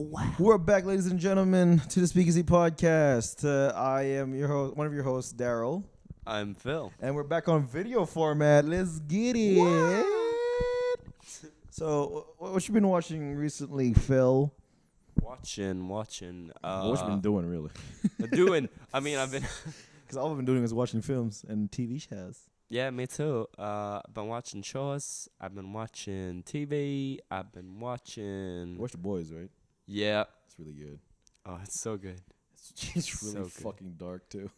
wow. We're back, ladies and gentlemen, to the Speakeasy Podcast. I am your host, one of your hosts, Daryl, I'm Phil. and we're back on video format. Let's get it. So, what you been watching recently, Phil? Watching. What you been doing, really? I've been. Because all I've been doing is watching films and TV shows. Yeah, me too. I've been watching shows. I've been watching TV. I've been watching. Watch The Boys, right? Yeah. It's really good. Oh, it's so good. It's really So good. fucking dark too.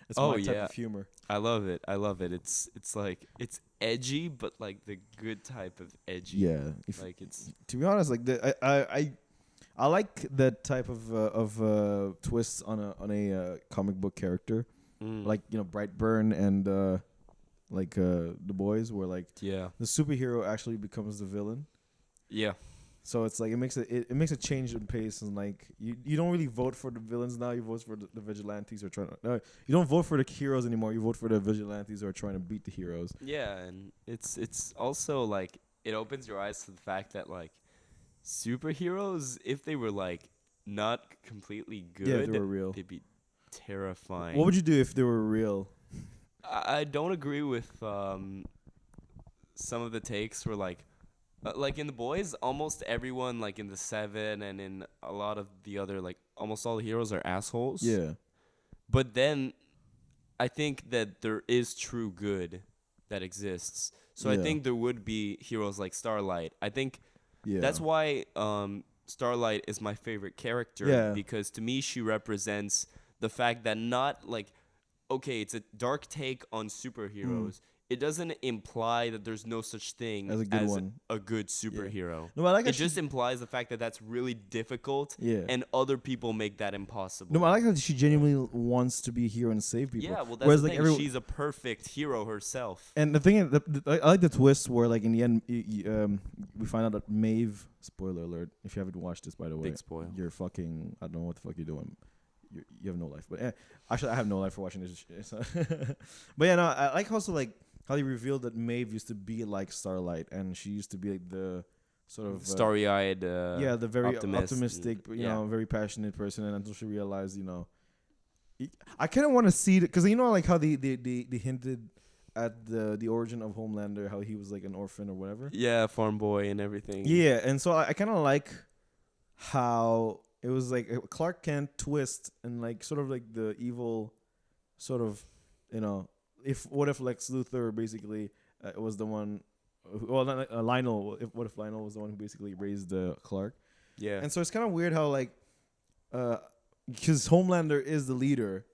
It's Oh, my type yeah. of humor. I love it. It's like it's edgy, but like the good type of edgy. Yeah. Like it's. To be honest, like I like that type of twists on a comic book character, like Brightburn and The Boys, where like Yeah. the superhero actually becomes the villain. Yeah. So it's like it makes a change in pace, and like you don't really vote for the villains now. You vote for the vigilantes who are trying to. No, you don't vote for the heroes anymore. You vote for the vigilantes who are trying to beat the heroes. Yeah, and it's also like it opens your eyes to the fact that like superheroes, if they were like not completely good, Yeah, if they were real. they'd be terrifying. What would you do if they were real? I don't agree with some of the takes where like in The Boys, almost everyone like in the Seven and in a lot of the other like almost all the heroes are assholes. Yeah. But then I think that there is true good that exists. So I Yeah. think there would be heroes like Starlight. I think Yeah. that's why Starlight is my favorite character. Yeah. Because to me she represents the fact that not like, okay, it's a dark take on superheroes. It doesn't imply that there's no such thing As a good one. a good superhero. No, I like how It just implies the fact that that's really difficult, Yeah. and other people make that impossible. No, I like that she genuinely wants to be a hero and save people. Yeah, well, that's Whereas, the like, thing. She's a perfect hero herself. and the thing is, I like the twist where, like, in the end, we find out that Maeve. Spoiler alert! If you haven't watched this, by the way, Big spoil. You're fucking. I don't know what the fuck you're doing. You have no life. But actually, I have no life for watching this shit. So but yeah, no, I like also like how they revealed that Maeve used to be like Starlight, and she used to be like the sort of Starry-eyed. the very optimist optimistic, and- you know, very passionate person, and until she realized, I kind of want to see it because like how they hinted at the origin of Homelander, how he was like an orphan or whatever. Yeah, farm boy and everything. Yeah, and so I kind of like how it was like a Clark Kent twist and like sort of like the evil, sort of, what if Lex Luthor basically was the one. Well, not, Lionel. What if Lionel was the one who basically raised Clark? Yeah. And so it's kind of weird how like, because Homelander is the leader.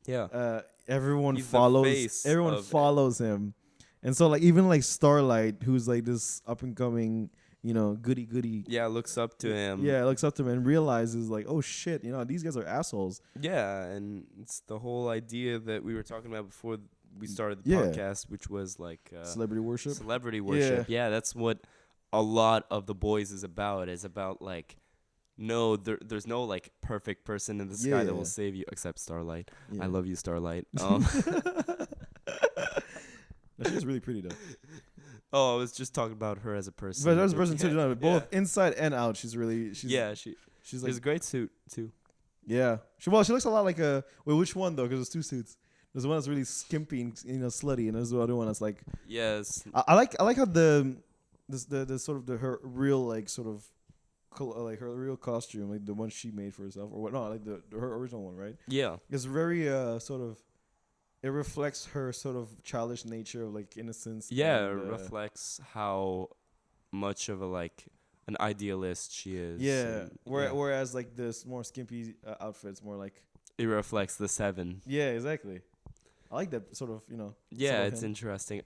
Yeah. Everyone He's the follows. face Everyone of it. follows him, and so like even like Starlight, who's like this up and coming, goody. Yeah, looks up to him. Yeah, looks up to him and realizes like, oh shit, these guys are assholes. Yeah, and it's the whole idea that we were talking about before we started the Yeah. podcast, which was like Celebrity worship. celebrity worship. Yeah, that's what a lot of The Boys is about. It's about like, no, there's no like perfect person in the sky that Yeah. will save you except Starlight. Yeah. I love you, Starlight. No, she's really pretty though. Oh, I was just talking about her as a person. But there's a person too. Yeah. Both inside and out. She's She's she's like a great suit too. yeah. She looks a lot like a. Wait, which one though? Because there's two suits. There's one that's really skimpy and slutty, and there's the other one that's like. Yes. I like how the sort of her real like sort of like her real costume, like the one she made for herself or what? No, like her original one, right? Yeah. It's very sort of. It reflects her sort of childish nature of like innocence. Yeah, and, it reflects how much of a like an idealist she is. Yeah. and, Whereas like this more skimpy outfits, more like. it reflects the Seven. Yeah, exactly. I like that sort of Yeah, sort of it's him. interesting.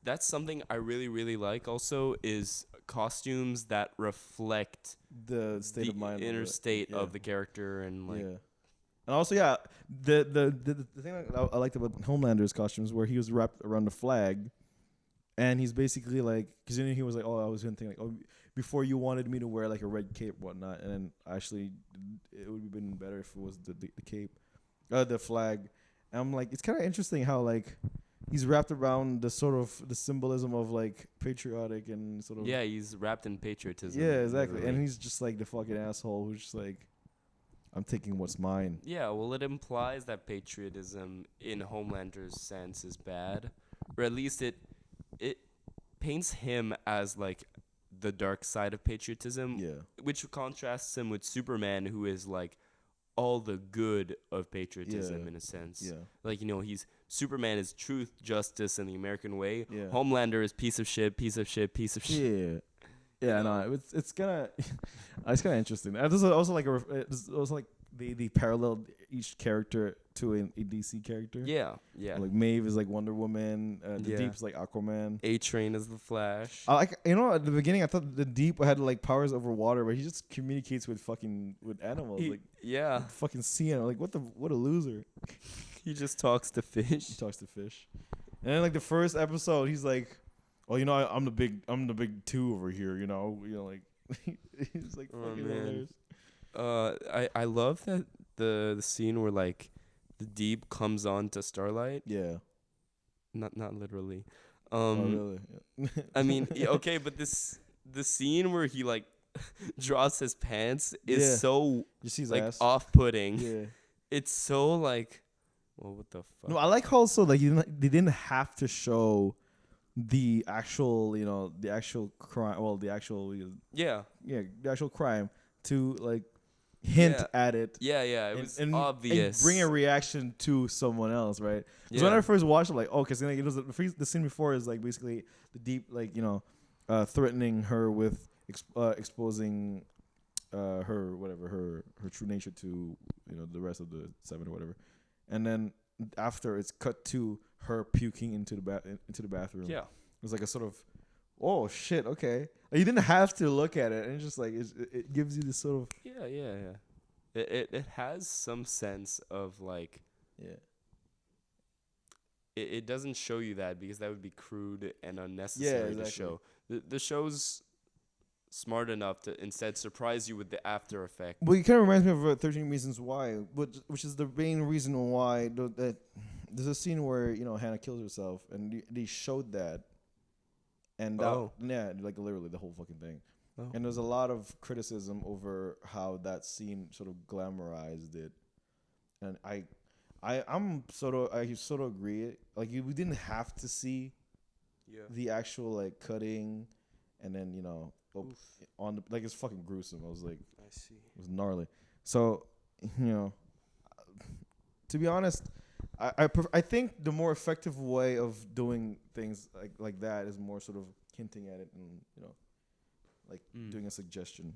That's something I really, really like also is costumes that reflect the state the of mind, inner state yeah. of the character and like yeah. And also, yeah, the thing that I liked about Homelander's costumes where he was wrapped around the flag, and he's basically like, because he was like, oh, I was gonna think like, oh, before you wanted me to wear like a red cape, whatnot, and then actually it would have been better if it was the cape, the flag. And I'm like, it's kind of interesting how like he's wrapped around the sort of the symbolism of like patriotic and sort of Yeah, he's wrapped in patriotism. yeah, exactly. literally. And he's just like the fucking asshole who's just like, I'm taking what's mine. Yeah, well, it implies that patriotism in Homelander's sense is bad, or at least it paints him as like the dark side of patriotism, Yeah. which contrasts him with Superman, who is like all the good of patriotism Yeah. in a sense. Yeah. Like, he's Superman is truth, justice, and the American way. Yeah. Homelander is piece of shit, piece of shit, piece of shit. Yeah. Yeah, no, it's kind of it's kind of interesting. And this is also like it's also like they paralleled each character to a DC character. Yeah, yeah. Like Maeve is like Wonder Woman. The Yeah. Deep's like Aquaman. A-Train is the Flash. I like at the beginning I thought the Deep had like powers over water, but he just communicates with animals. Like Yeah, fucking seeing like what a loser. he just talks to fish. He talks to fish. And then like the first episode, he's like, "Oh, I'm the big two over here." Like he's like Oh, fucking man. hilarious. I love that the scene where like the Deep comes on to Starlight. Yeah. Not literally. Oh, really? Yeah. I mean, okay, but the scene where he like draws his pants is Yeah. so You see his like ass? off-putting. Yeah. It's so like, well, what the fuck? No, I like how also like they didn't have to show the actual crime. Well, the actual Yeah, the actual crime to like hint Yeah. at it. yeah. It was obvious. And bring a reaction to someone else, right? Because when Yeah. I first watched it, like, oh, because like, it was the scene before is like basically the Deep, like threatening her with exposing her true nature to the rest of the seven or whatever, and then after it's cut to her puking into the bathroom. Yeah. It was like a sort of, oh shit, okay. Like, you didn't have to look at it, and it's just like it gives you this sort of Yeah. It has some sense of like yeah. it doesn't show you that because that would be crude and unnecessary to show. The show's smart enough to instead surprise you with the after effect. Well, it kind of reminds me of 13 Reasons Why, which is the main reason why that there's a scene where Hannah kills herself, and they showed that, and like literally the whole fucking thing. Oh. And there's a lot of criticism over how that scene sort of glamorized it, and I sort of agree. Like we didn't have to see the actual like cutting, and then on the like it's fucking gruesome. I was like, I see. it was gnarly. So to be honest, I think the more effective way of doing things like that is more sort of hinting at it and like doing a suggestion.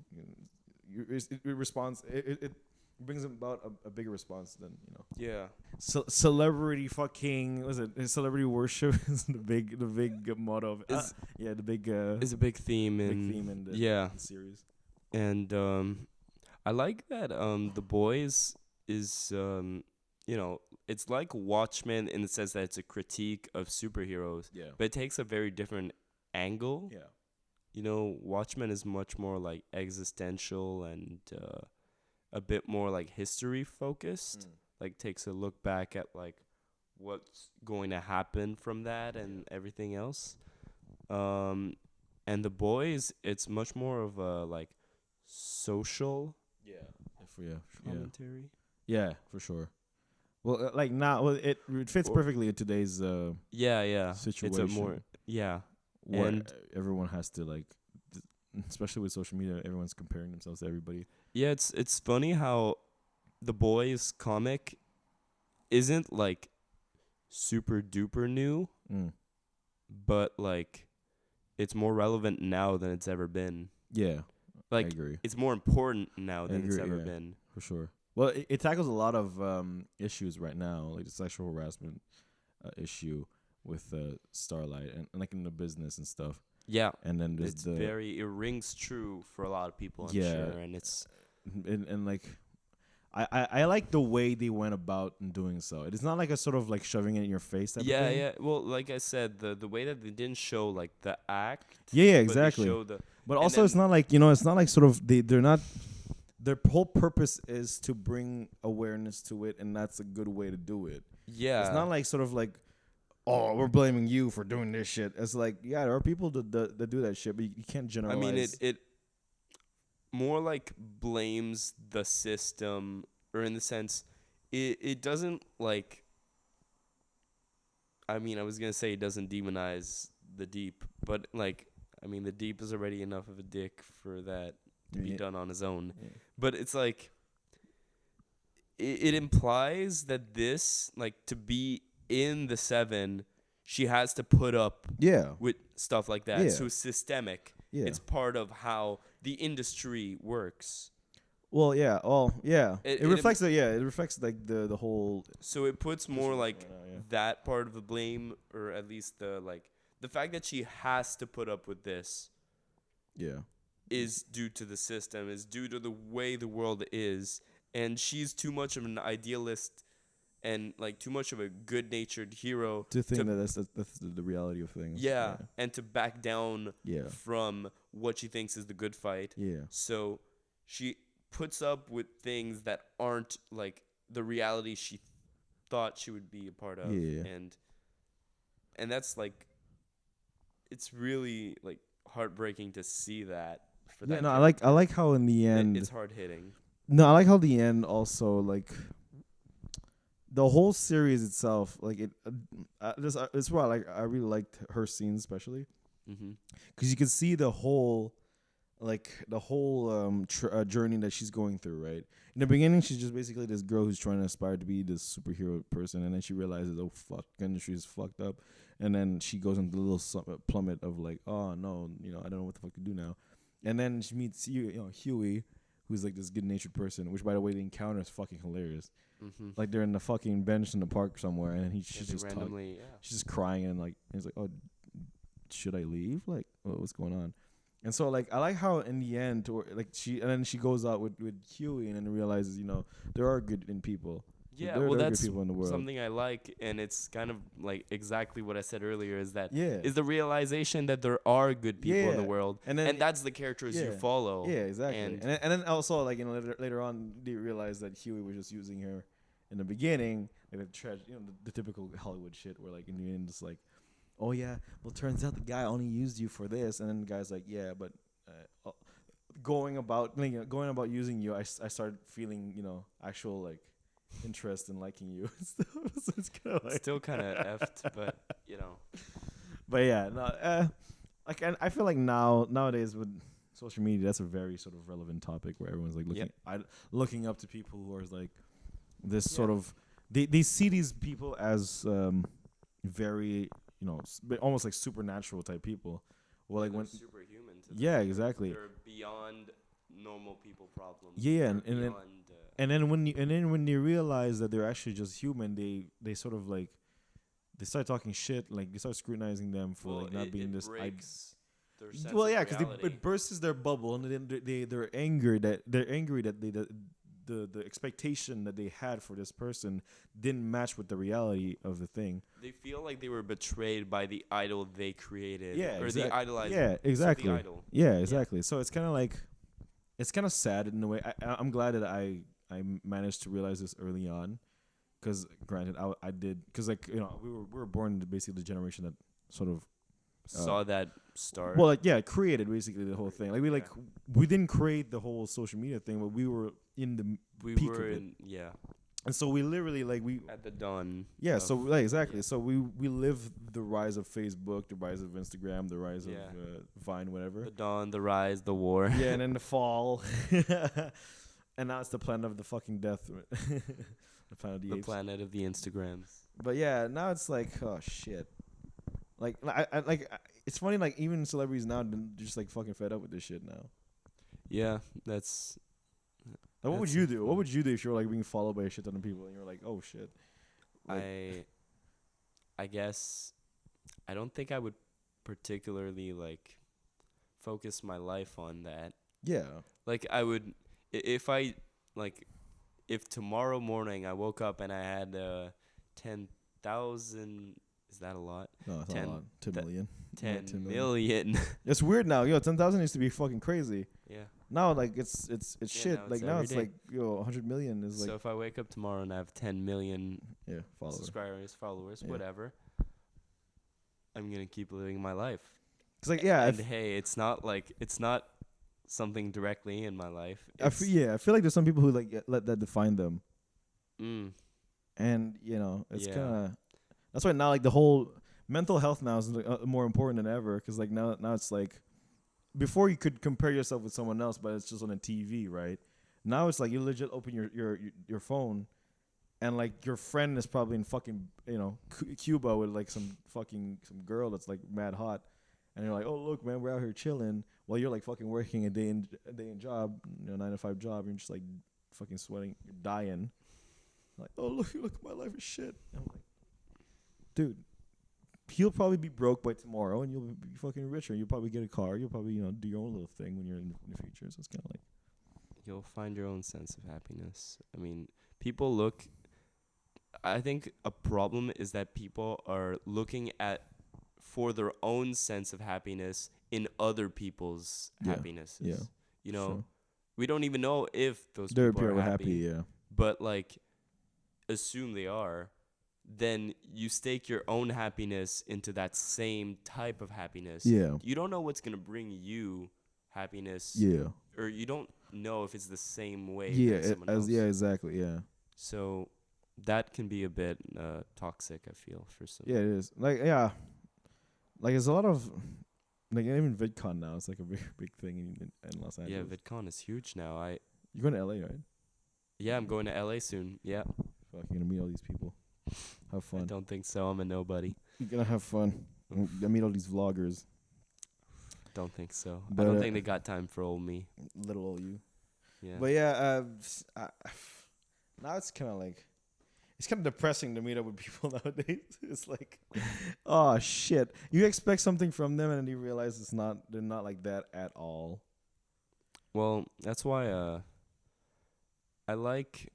It responds. It brings about a bigger response than Yeah. celebrity fucking celebrity worship is the big motto of the big Is a big theme in the series. And I like that The Boys is it's like Watchmen in the sense that it's a critique of superheroes, but it takes a very different angle. Watchmen is much more like existential and a bit more like history focused. Like takes a look back at like what's going to happen from that and everything else. And The Boys, it's much more of a like social commentary. Yeah, for sure. Well, like now, it fits perfectly in today's situation. It's a more where and everyone has to like, especially with social media, everyone's comparing themselves to everybody. Yeah, it's funny how The Boys comic isn't like super duper new, but like it's more relevant now than it's ever been. Yeah, like I agree. It's more important now than it's ever been. For sure. Well, it tackles a lot of issues right now, like the sexual harassment issue with Starlight and like in the business and stuff. Yeah, and then there's it rings true for a lot of people. I'm sure, and it's and like I like the way they went about in doing so. It's not like a sort of like shoving it in your face type of thing. Yeah. Well, like I said, the way that they didn't show like the act. Yeah, exactly. But also, it's not like it's not like sort of they're not. Their whole purpose is to bring awareness to it, and that's a good way to do it. Yeah, it's not like sort of like, oh, we're blaming you for doing this shit. It's like, yeah, there are people that do that shit, but you can't generalize. I mean, it more like blames the system, or in the sense, it doesn't like. I mean, I was gonna say it doesn't demonize the deep, but like, I mean, the deep is already enough of a dick for that to be done on his own. Yeah. But it's like, it implies that this, like, to be in the 7, she has to put up with stuff like that. Yeah. So it's systemic. Yeah. It's part of how the industry works. Well, yeah. Oh, yeah. It reflects that. Yeah, it reflects like the whole. So it puts more like that part of the blame, or at least the fact that she has to put up with this. Yeah. Is due to the system. Is due to the way the world is, and she's too much of an idealist, and like too much of a good-natured hero to think that that's the reality of things. Yeah, and to back down. From what she thinks is the good fight. Yeah. So she puts up with things that aren't like the reality she thought she would be a part of. Yeah. And that's like, it's really like heartbreaking to see that. For that no, I like how in the end it's hard hitting. No, I like how the end also like the whole series itself, like it. This why I really liked her scenes especially, because you can see the whole journey that she's going through. Right in the beginning, she's just basically this girl who's trying to aspire to be this superhero person, and then she realizes, oh fuck, the industry is fucked up, and then she goes into the little plummet of like, oh no, I don't know what the fuck to do now, and then she meets Huey, who's like this good-natured person, which by the way, the encounter is fucking hilarious. Like they're in the fucking bench in the park somewhere, and she's just randomly, she's just crying, and like he's like, oh, should I leave? Like, what's going on? And so like I like how in the end, she goes out with Huey, and then realizes there are good in people. Yeah, there that's good people in the world. Something I like, and it's kind of like exactly what I said earlier. Is that is the realization that there are good people in the world, and that's the characters you follow. Yeah, exactly. And then also like later on they realize that Huey was just using her in the beginning, like the typical Hollywood shit, where like in the end it's like, oh yeah, well turns out the guy only used you for this, and then the guy's like, yeah, but going about using you, I started feeling actual like interest in liking you. So it's kind of like still kind of effed, but But yeah, no, like I feel like nowadays with social media, that's a very sort of relevant topic where everyone's like looking up to people who are like this sort of they see these people as very almost like supernatural type people. Well, like when superhuman. Exactly. They're beyond normal people problems. Yeah, and then when you realize that they're actually just human, they sort of like they start talking shit, like they start scrutinizing them for like not being this. Their sense because it bursts their bubble, and then they're angry that the expectation that they had for this person didn't match with the reality of the thing. They feel like they were betrayed by the idol they created. Yeah, or the idolized. Yeah, exactly. The idol. Yeah, exactly. So it's kind of like, it's kind of sad in a way. I'm glad that I managed to realize this early on, because granted I did, because like we were born into basically the generation that sort of saw that start. Well, like created basically the whole thing. Like we didn't create the whole social media thing, but we were in the peak of it. And so we literally at the dawn. Yeah, so like, exactly. Yeah. So we live the rise of Facebook, the rise of Instagram, the rise of Vine, whatever. The dawn, the rise, the war. Yeah, and then the fall. And now it's the planet of the fucking death. The planet of the apes. Planet of the Instagrams. But yeah, now it's like, oh shit. Like I it's funny, like even celebrities now they're just like fucking fed up with this shit now. Yeah, that's. Like, what would you do? What would you do if you were like being followed by a shit ton of people and you're like, oh shit? Like, I guess I don't think I would particularly like focus my life on that. Yeah. Like I would if tomorrow morning I woke up and I had 10,000. Is that a lot? No, it's not a lot. 10 million. 10 million. It's weird now. 10,000 used to be fucking crazy. Yeah. Now, like, it's shit. Like, now it's like, 100 million is like. So if I wake up tomorrow and I have 10 million followers, subscribers, followers, whatever, I'm gonna keep living my life. It's like and hey, it's not something directly in my life. I feel like there's some people who like let that define them. And it's kind of that's why now like the whole mental health now is like, more important than ever, because like now it's like before you could compare yourself with someone else, but it's just on a TV, right? Now it's like you legit open your phone, and like your friend is probably in fucking Cuba with like some girl that's like mad hot, and you're like, oh look man, we're out here chilling while you're like fucking working a day in job, 9 to 5 job, and you're just like fucking sweating, you're dying. Like, oh look, my life is shit. And I'm like, dude, he'll probably be broke by tomorrow, and you'll be fucking richer. You'll probably get a car. You'll probably do your own little thing when you're in the future. So it's kind of like you'll find your own sense of happiness. I mean, people look. I think a problem is that people are looking for their own sense of happiness in other people's happinesses. Yeah, sure. We don't even know if those people are happy. Yeah, but like, assume they are. Then you stake your own happiness into that same type of happiness. Yeah. You don't know what's gonna bring you happiness. Yeah. Or you don't know if it's the same way. Yeah. Yeah. Exactly. Yeah. So that can be a bit toxic, I feel, for some. Yeah, it is. Like, yeah. Like, there's a lot of like even VidCon now. It's like a very big thing in Los Angeles. Yeah, VidCon is huge now. You're going to LA, right? Yeah, I'm going to LA soon. Yeah. Fuck, you're gonna meet all these people. Have fun. I don't think so. I'm a nobody. You're gonna have fun. I meet all these vloggers. Don't think so. But I don't think they got time for old me. Little old you. Yeah. But yeah, now it's kind of like, it's kind of depressing to meet up with people nowadays. It's like, oh shit, you expect something from them and then you realize they're not like that at all. Well, that's why I like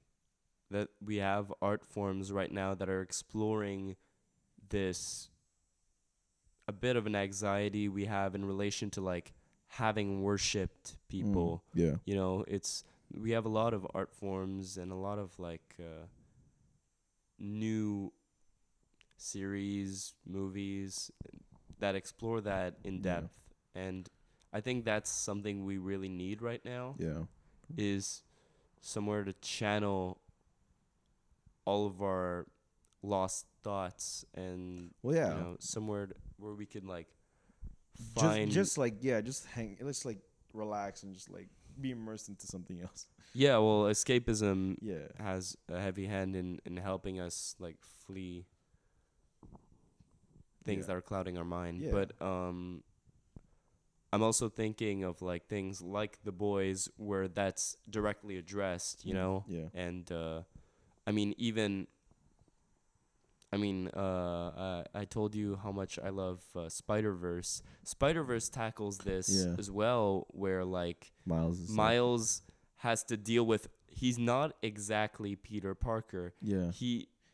that we have art forms right now that are exploring this, a bit of an anxiety we have in relation to like having worshipped people. Yeah. We have a lot of art forms and a lot of like new series, movies that explore that in depth. And I think that's something we really need right now. Yeah. Is somewhere to channel all of our lost thoughts and somewhere where we could like find just hang, let's like relax and just like be immersed into something else. Yeah, well, escapism has a heavy hand in helping us like flee things that are clouding our mind. Yeah. But I'm also thinking of like things like The Boys where that's directly addressed, you know? Yeah. And I told you how much I love Spider-Verse. Spider-Verse tackles this as well, where like Miles has to deal with, he's not exactly Peter Parker. Yeah.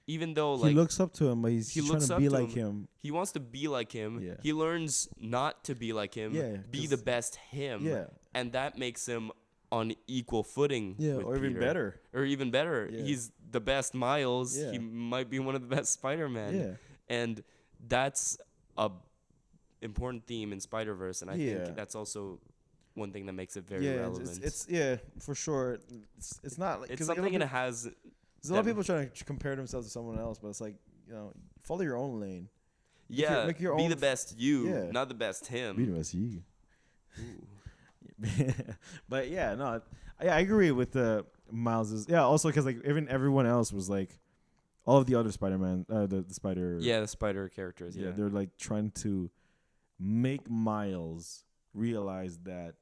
Even though like he looks up to him, but he's trying to be like him. He wants to be like him. Yeah. He learns not to be like him. Yeah, be the best him. Yeah. And that makes him on equal footing. Yeah, with or Peter. even better. Or even better. Yeah. He's the best Miles. Yeah. He might be one of the best Spider-Man. Yeah. And that's a important theme in Spider-Verse, and I think that's also one thing that makes it very relevant. It's for sure. It's not like it's something that has. There's a lot of people trying to compare themselves to someone else, but it's like, follow your own lane. Yeah, make your be own the best you, not the best him. Be the best you. But I agree with the Miles's. Yeah, also because like even everyone else was like, all of the other Spider-Man, the Spider. Yeah, the Spider characters. Yeah, they're like trying to make Miles realize that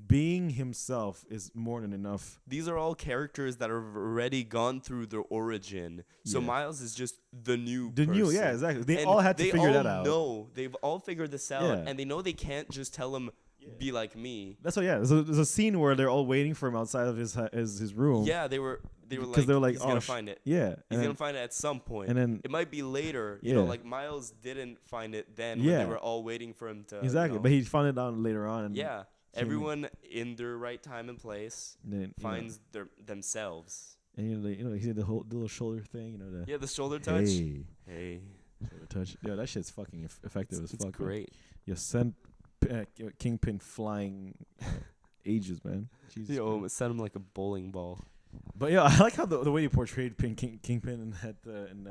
being himself is more than enough. These are all characters that have already gone through their origin. So Miles is just the new person. Exactly. They all had to figure that out. They've all figured this out, and they know they can't just tell him, be like me. That's what. There's a scene where they're all waiting for him outside of his room. Yeah, they were like, he's gonna find it. Yeah, he's gonna find it at some point. And then it might be later. You know, like Miles didn't find it then. When they were all waiting for him to. Exactly, but he found it out later on. And everyone in their right time and place finds themselves. And he did the little shoulder thing. The shoulder touch. Hey. touch. Yeah, that shit's fucking effective as fuck. It's great. You sent Kingpin flying ages, man. Jesus Yo, send him like a bowling ball. But yeah, I like how the way he portrayed Kingpin in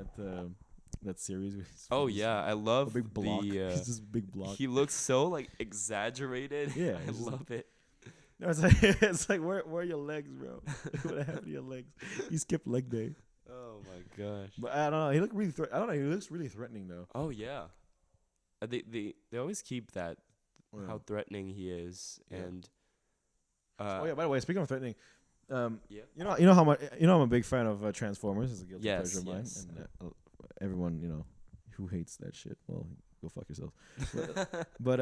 that series. Oh yeah, I love big block. He's this big block. He looks so like exaggerated. Yeah, I love it. No, it's like where are your legs, bro? What happened to your legs? You skipped leg day. Oh my gosh. But I don't know. He looked really. I don't know. He looks really threatening though. Oh yeah. They always keep that how threatening he is and. Oh yeah. By the way, speaking of threatening. Yeah. You know how much I'm a big fan of Transformers. It's a guilty pleasure of mine, yes. and everyone who hates that shit, well, go fuck yourself. But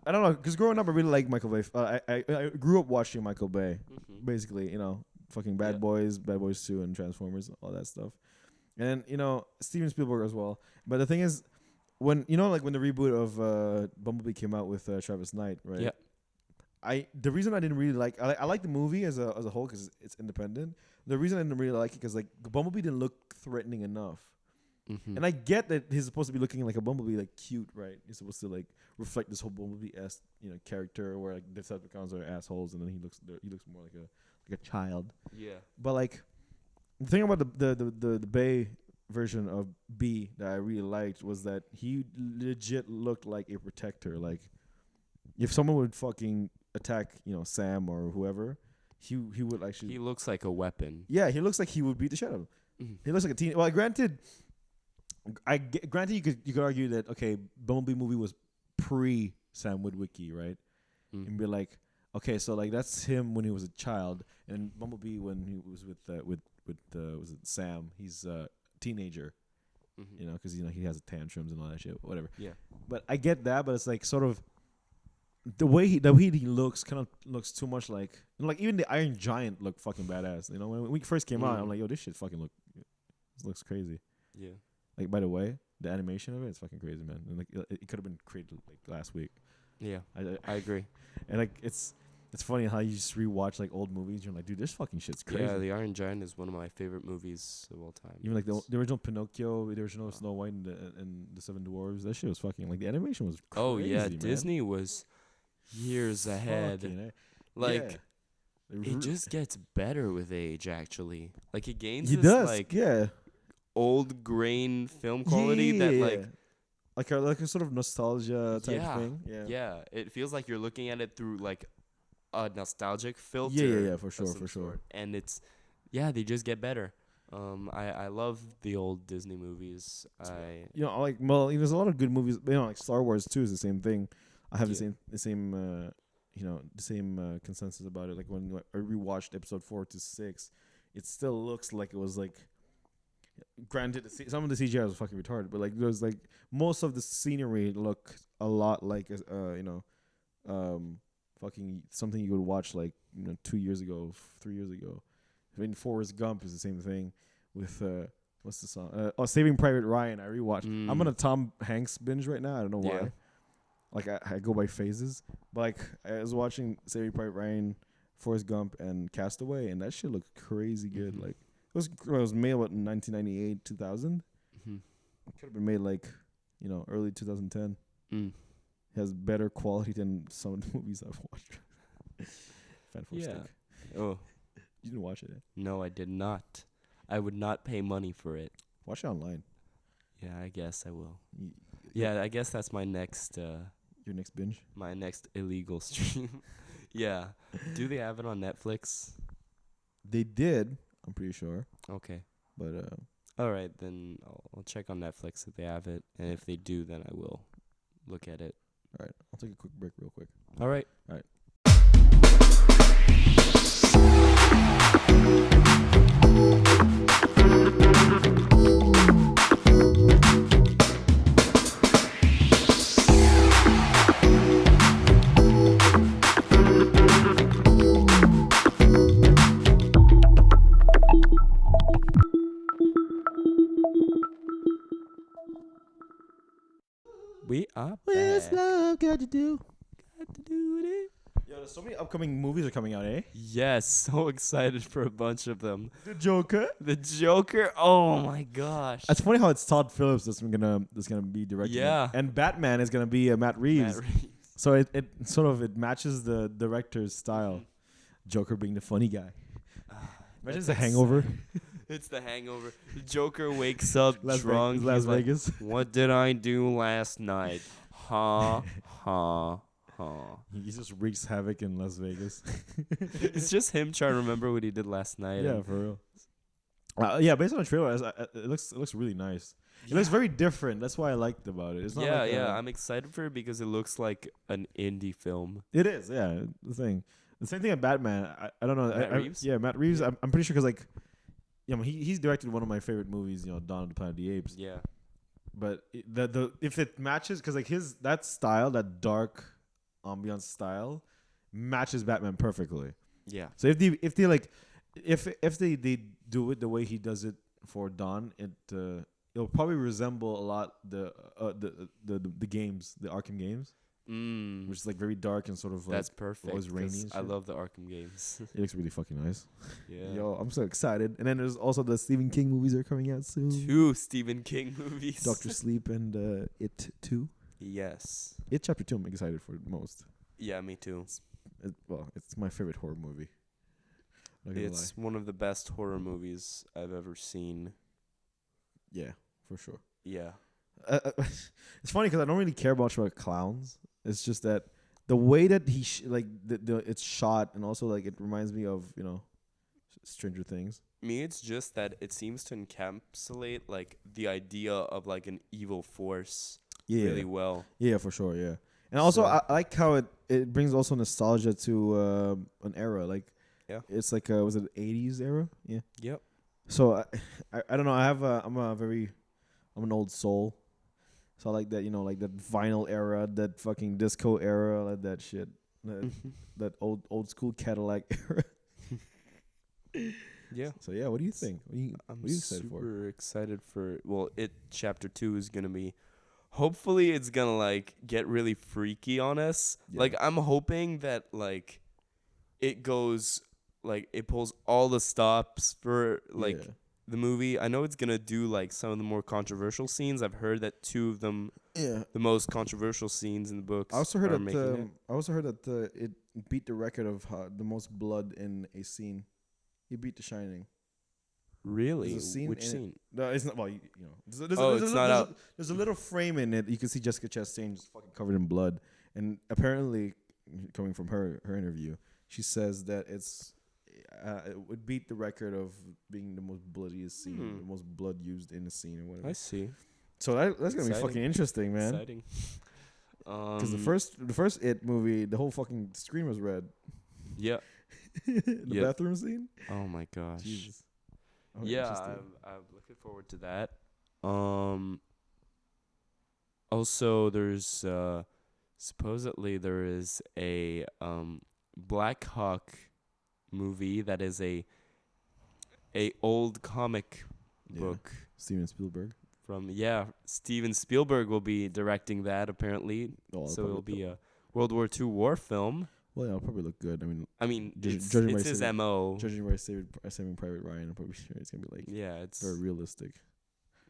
I don't know, because growing up I really liked Michael Bay. I grew up watching Michael Bay, basically. Fucking Bad Boys 2, and Transformers, all that stuff, and Steven Spielberg as well. But the thing is, when when the reboot of Bumblebee came out with Travis Knight, right? Yeah. The reason I didn't really like I like the movie as a whole because it's independent. The reason I didn't really like it because Bumblebee didn't look threatening enough, and I get that he's supposed to be looking like a Bumblebee, like cute, right? He's supposed to like reflect this whole Bumblebee-esque character where like Decepticons are assholes, and then he looks more like a child. Yeah. But like the thing about the Bay version of B that I really liked was that he legit looked like a protector. Like if someone would fucking attack, Sam or whoever, he would actually. He looks like a weapon. Yeah, he looks like he would beat the shit out of him. He looks like a teen. Well, granted, you could argue that Bumblebee movie was pre Sam Witwicky, right? And be like, okay, so like that's him when he was a child, and Bumblebee when he was with was it Sam? He's a teenager, because he has tantrums and all that shit, whatever. Yeah. But I get that, but it's like sort of. The way he looks kind of looks too much like even the Iron Giant looked fucking badass. When we first came out, I'm like, yo, this shit fucking looks crazy. Yeah. Like, by the way, the animation of it's fucking crazy, man. And like it could have been created like last week. Yeah, I agree. And like it's funny how you just rewatch like old movies. You're like, dude, this fucking shit's crazy. Yeah, the Iron Giant is one of my favorite movies of all time. Even like the original Pinocchio, the original Snow White and the Seven Dwarves. That shit was fucking like the animation was crazy. Oh yeah, man. Disney was years ahead. It just gets better with age, actually. Like it gains old grain film quality like a sort of nostalgia type thing. Yeah, it feels like you're looking at it through like a nostalgic filter. Yeah, for sure. And it's they just get better. I love the old Disney movies. There's a lot of good movies. Like Star Wars 2 is the same thing. I have the same consensus about it. Like when I rewatched episode 4 to 6, it still looks like it was like. Granted, some of the CGI was fucking retarded, but like there's like most of the scenery look a lot like fucking something you would watch like 2 years ago, 3 years ago. I mean, Forrest Gump is the same thing with what's the song? Saving Private Ryan. I rewatched. I'm on a Tom Hanks binge right now. I don't know why. Like I go by phases, but like I was watching Saving Private Ryan, Forrest Gump, and Castaway, and that shit looked crazy good. Like it was made in 1998, 2000. It could have been made like early 2010. It has better quality than some of the movies I've watched. Fan for Stick. Oh, you didn't watch it? No, I did not. I would not pay money for it. Watch it online. Yeah, I guess I will. Yeah, I guess that's my next. Your next binge? My next illegal stream. Yeah. Do they have it on Netflix? They did. I'm pretty sure. Okay. But all right, then I'll check on Netflix if they have it, and if they do, then I will look at it. All right. I'll take a quick break real quick. All right. All right. We are What's back. love got to do? Got to do with it. Yo, So many upcoming movies are coming out, eh? Yes, so excited for a bunch of them. The Joker. The Joker. Oh my gosh. It's funny how it's Todd Phillips that's gonna be directing Yeah. it. And Batman is gonna be Matt Reeves. Matt Reeves. So it sort of it matches the director's style. Joker being the funny guy. Imagine it's a hangover. It's the hangover. The Joker wakes up drunk. Las Vegas. Like, what did I do last night? Ha, ha, ha. He just wreaks havoc in Las Vegas. It's just him trying to remember what he did last night. Yeah, for real. Yeah, based on the trailer, it looks really nice. It looks very different. That's why I liked about it. It's not I'm excited for it because it looks like an indie film. It is, yeah. The same thing at Batman. I don't know. Matt Reeves? Matt Reeves. I'm pretty sure because he's directed one of my favorite movies. Dawn of the Planet of the Apes. Yeah. But if it matches, because like that style, that dark ambiance style, matches Batman perfectly. Yeah. So if they do it the way he does it for Dawn, it'll probably resemble a lot the games, the Arkham games, which is like very dark and sort of like that's perfect. Always rainy. And I love the Arkham games. It looks really fucking nice. Yeah. Yo, I'm so excited. And then there's also the Stephen King movies are coming out soon. 2 Stephen King movies. Doctor Sleep and It 2. Yes. It Chapter 2 I'm excited for the most. Yeah, me too. It's my favorite horror movie. It's one of the best horror movies I've ever seen. Yeah, for sure. Yeah. It's funny because I don't really care much about clowns. It's just that the way that he it's shot, and also like it reminds me of Stranger Things. Me, it's just that it seems to encapsulate like the idea of like an evil force really well. Yeah, for sure. Yeah, and also I like how it brings also nostalgia to an era. Like, it's like was it 80s era? Yeah. Yep. So I don't know. I'm an old soul. So I like that, like that vinyl era, that fucking disco era, like that shit. That old school Cadillac era. Yeah. So yeah, what do you think? What are you excited for? I'm super excited for. Well, It Chapter 2 is gonna be. Hopefully, it's gonna like get really freaky on us. Yeah. Like I'm hoping that like it goes like it pulls all the stops for like. Yeah. The movie, I know it's gonna do like some of the more controversial scenes. I've heard that 2 of them, the most controversial scenes in the books. I also heard that it beat the record of the most blood in a scene. It beat The Shining. Really? Which scene? No, it's not. Well, there's a little frame in it. You can see Jessica Chastain just fucking covered in blood, and apparently, coming from her interview, she says that it would beat the record of being the most bloodiest scene, the most blood used in a scene or whatever. I see. So that's gonna be fucking interesting, man. Exciting. Because the first It movie, the whole fucking screen was red. Yeah. The bathroom scene. Oh my gosh. Jesus. Oh, yeah, I'm looking forward to that. Also, there's supposedly there is a Black Hawk movie that is a old comic book. Steven Spielberg. Steven Spielberg will be directing that apparently. So it'll be a World War II war film. Well, yeah, it'll probably look good. I mean, it's his MO. Judging by Saving Private Ryan, I'm probably sure it's gonna be like it's very realistic.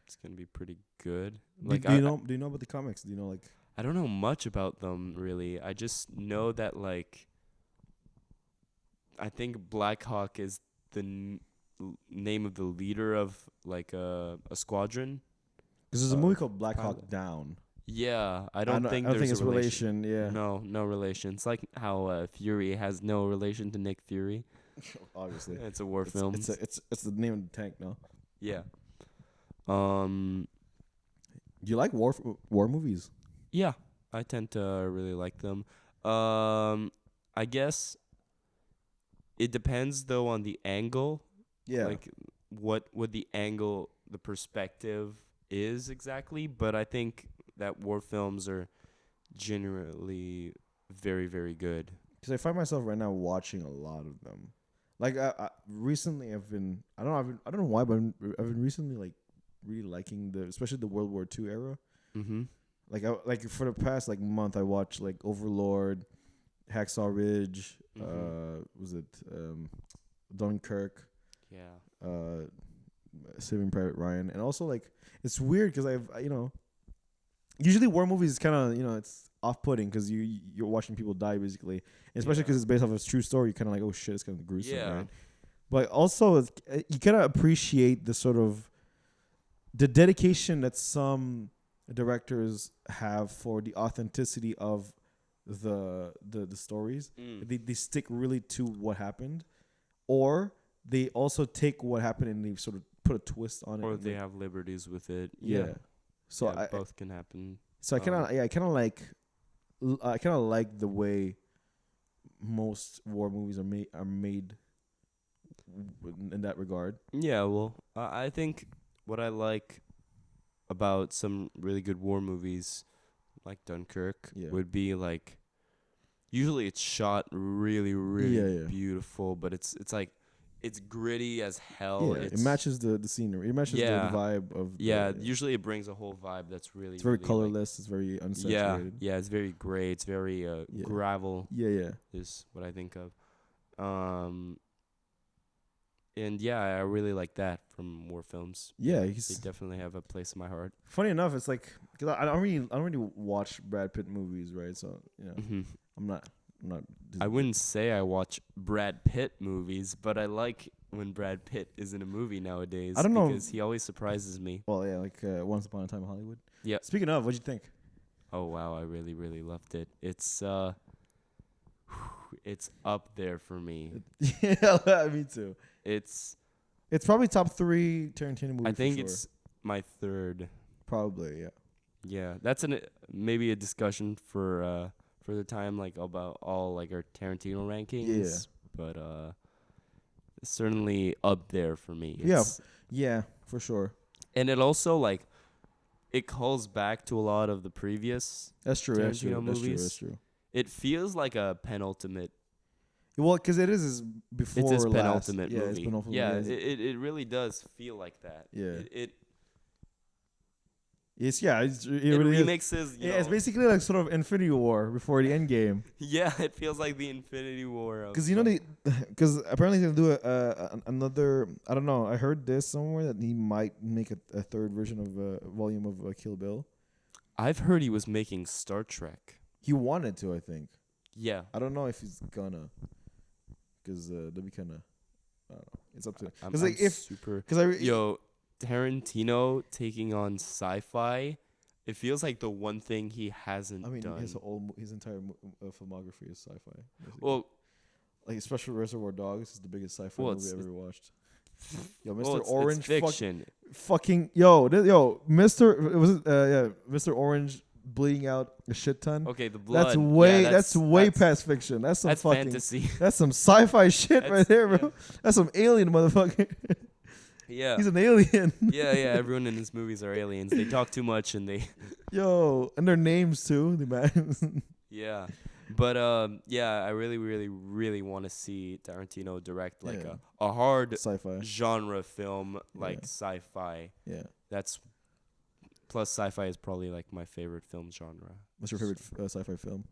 It's gonna be pretty good. Do you know about the comics? Do you know like? I don't know much about them really. I just know that like. I think Black Hawk is the name of the leader of like a squadron. Because there's a movie called Black Hawk Down. Yeah, I don't think there's a relation. Yeah, no relation. It's like how Fury has no relation to Nick Fury. Obviously, it's a war film. It's the name of the tank, no? Yeah. Do you like war movies? Yeah, I tend to really like them. I guess. It depends though on the angle. Yeah. Like what the angle, the perspective is exactly, but I think that war films are generally very, very good. Because I find myself right now watching a lot of them. Like recently, I don't know why, but I've been recently like really liking especially the World War II era. Mm-hmm. Like for the past like month, I watched like Overlord, Hacksaw Ridge. Mm-hmm. Was it Dunkirk? Yeah. Saving Private Ryan, and also like it's weird because usually war movies is kind of it's off-putting because you're watching people die basically, and especially because it's based off of a true story. You're kind of like, oh shit, it's kind of gruesome, right? But also you kind of appreciate the sort of the dedication that some directors have for the authenticity of the stories. They stick really to what happened, or they also take what happened and they sort of put a twist on it. Or they have liberties with it. Yeah. So both can happen. So I kind of like the way most war movies are made in that regard. Yeah, well, I think what I like about some really good war movies like Dunkirk would be like usually it's shot really really beautiful, but it's like it's gritty as hell. Yeah, it matches the scenery. It matches the vibe of usually it brings a whole vibe that's really it's very really colorless, it's very unsaturated. Yeah, it's very gray, it's very gravel. Yeah. Is what I think of. And yeah, I really like that from war films. Yeah, they definitely have a place in my heart. Funny enough, it's like cause I don't really watch Brad Pitt movies, right? So I'm not. I wouldn't say I watch Brad Pitt movies, but I like when Brad Pitt is in a movie nowadays. I don't know because he always surprises me. Well, yeah, like Once Upon a Time in Hollywood. Yeah. Speaking of, what'd you think? Oh wow, I really really loved it. It's up there for me. Yeah, me too. It's probably top 3 Tarantino movies. I think it's my third. Probably, yeah. Yeah, that's maybe a discussion for the time, like about all like our Tarantino rankings. Yeah. But it's certainly up there for me. Yeah, for sure. And it also like it calls back to a lot of the previous Tarantino movies. That's true. It feels like a penultimate. Well, because it is before it's his last. penultimate movie. It's penultimate it really does feel like that. Yeah. It really remixes. It's basically like sort of Infinity War before the end game. Yeah, it feels like the Infinity War. Because because apparently he's gonna do another. I don't know. I heard this somewhere that he might make a third version of a volume of Kill Bill. I've heard he was making Star Trek. He wanted to, I think. Yeah. I don't know if he's gonna. Because that'd be kind of. I don't know. It's up to. Because like if Tarantino taking on sci-fi, it feels like the one thing he hasn't done. His entire filmography is sci-fi. Basically. Well, like especially Reservoir Dogs is the biggest sci-fi movie I've ever watched. Yo, Mr. It's Orange, fiction. Mr. Orange bleeding out a shit ton. Okay, the blood. That's way past fiction. That's some fucking fantasy. That's some sci-fi shit right there, bro. Yeah. That's some alien motherfucker. Yeah. He's an alien. Yeah. Everyone in his movies are aliens. They talk too much and they and their names too. Yeah. But I really, really, really want to see Tarantino direct like a hard sci-fi genre film like sci-fi. Yeah. Plus sci-fi is probably like my favorite film genre. What's your favorite sci-fi film?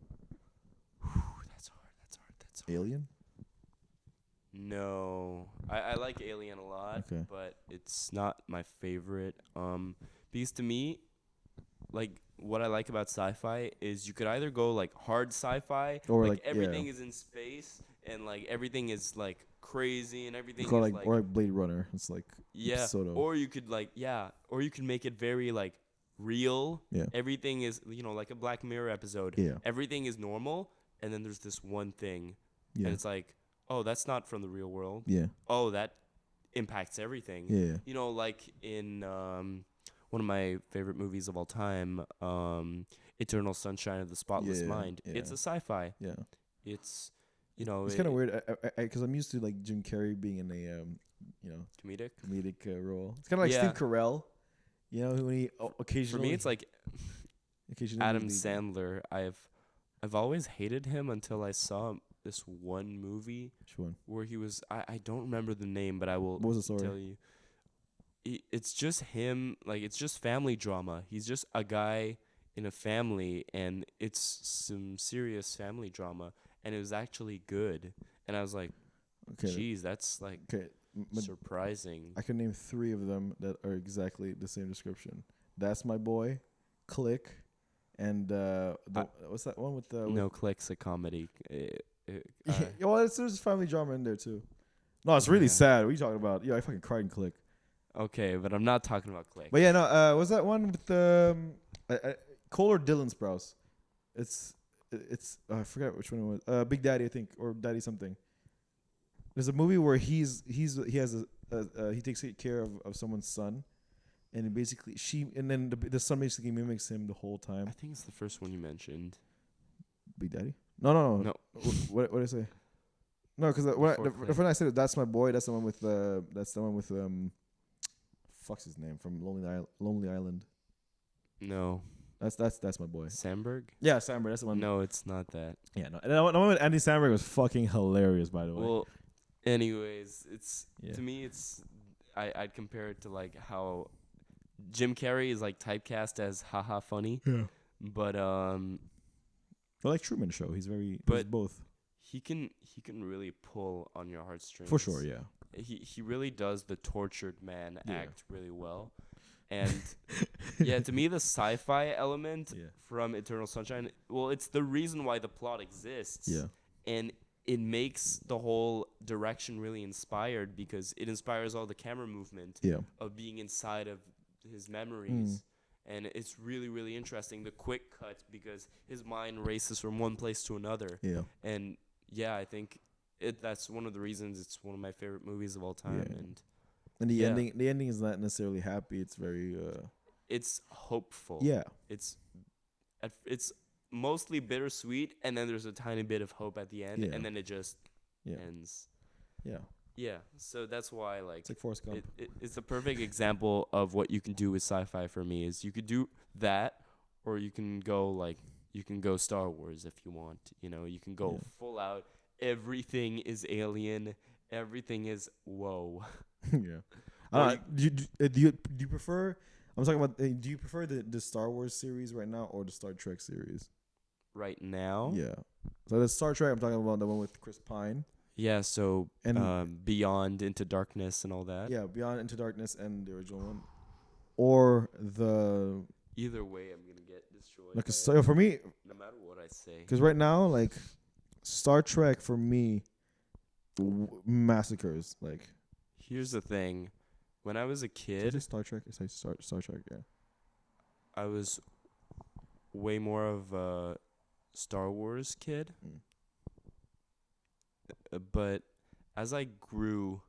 That's hard. Alien? No. I like Alien a lot, but it's not my favorite. Because to me, like what I like about sci-fi is you could either go like hard sci-fi, or like everything is in space and like everything is like crazy and everything is like or like Blade Runner. It's like or you could or you can make it very like real. Yeah. Everything is like a Black Mirror episode. Yeah. Everything is normal and then there's this one thing. Yeah. And it's like, oh, that's not from the real world. Yeah. Oh, that impacts everything. Yeah. Like in one of my favorite movies of all time, Eternal Sunshine of the Spotless Mind. Yeah. It's a sci-fi. Yeah. It's it's kind of weird because I'm used to like Jim Carrey being in a comedic role. It's kind of like Steve Carell. When he occasionally. For me, it's like Adam Sandler. I've always hated him until I saw this one movie. Which one? Where he was. I don't remember the name, but I will tell you. It's just him. Like it's just family drama. He's just a guy in a family, and it's some serious family drama. and it was actually good. And I was like, geez, that's like surprising. I can name 3 of them that are exactly the same description. That's My Boy, Click, and what's that one with the... No, Click's a comedy. Well, there's family drama in there too. No, it's really sad. What are you talking about? Yeah, I fucking cried in Click. Okay, but I'm not talking about Click. But yeah, no, was that one with Cole or Dylan Sprouse? It's I forgot which one it was. Big Daddy, I think, or Daddy something. There's a movie where he takes care of someone's son, and basically then the son basically mimics him the whole time. I think it's the first one you mentioned. Big Daddy? No. What did I say? No, because when I said That's My Boy, that's the one with fuck's his name from Lonely Island. No. That's My Boy. Samberg? Yeah, Samberg. That's the one. No, it's not that. Yeah, no. And the one with Andy Samberg was fucking hilarious, by the way. Well, anyways, to me, I'd compare it to like how Jim Carrey is like typecast as haha funny. Yeah. But like Truman Show, he's both. He can really pull on your heartstrings. For sure, yeah. He really does the tortured man act really well. And yeah, to me the sci-fi element from Eternal Sunshine, well, it's the reason why the plot exists. Yeah. And it makes the whole direction really inspired because it inspires all the camera movement of being inside of his memories. And it's really, really interesting, the quick cuts, because his mind races from one place to another. Yeah. And yeah, I think that's one of the reasons it's one of my favorite movies of all time. Yeah. And the ending is not necessarily happy. It's very it's hopeful. Yeah. It's mostly bittersweet, and then there's a tiny bit of hope at the end, and then it just ends. Yeah. Yeah, so that's why it's like Forrest Gump. It's a perfect example of what you can do with sci-fi for me. Is you could do that, or you can go Star Wars if you want. You know, you can go full out. Everything is alien. Everything is whoa. Yeah. Do you prefer? I'm talking about. Do you prefer the Star Wars series right now or the Star Trek series? Right now. Yeah. So the Star Trek, I'm talking about the one with Chris Pine. Yeah, so Beyond Into Darkness and all that. Yeah, Beyond Into Darkness and the original one. Or the... Either way, I'm going to get destroyed. Like for me... No matter what I say. Because right now, like, Star Trek, for me, massacres. Like... Here's the thing. When I was a kid... Star Trek? It's like Star Trek, yeah. I was way more of a Star Wars kid. But as I grew,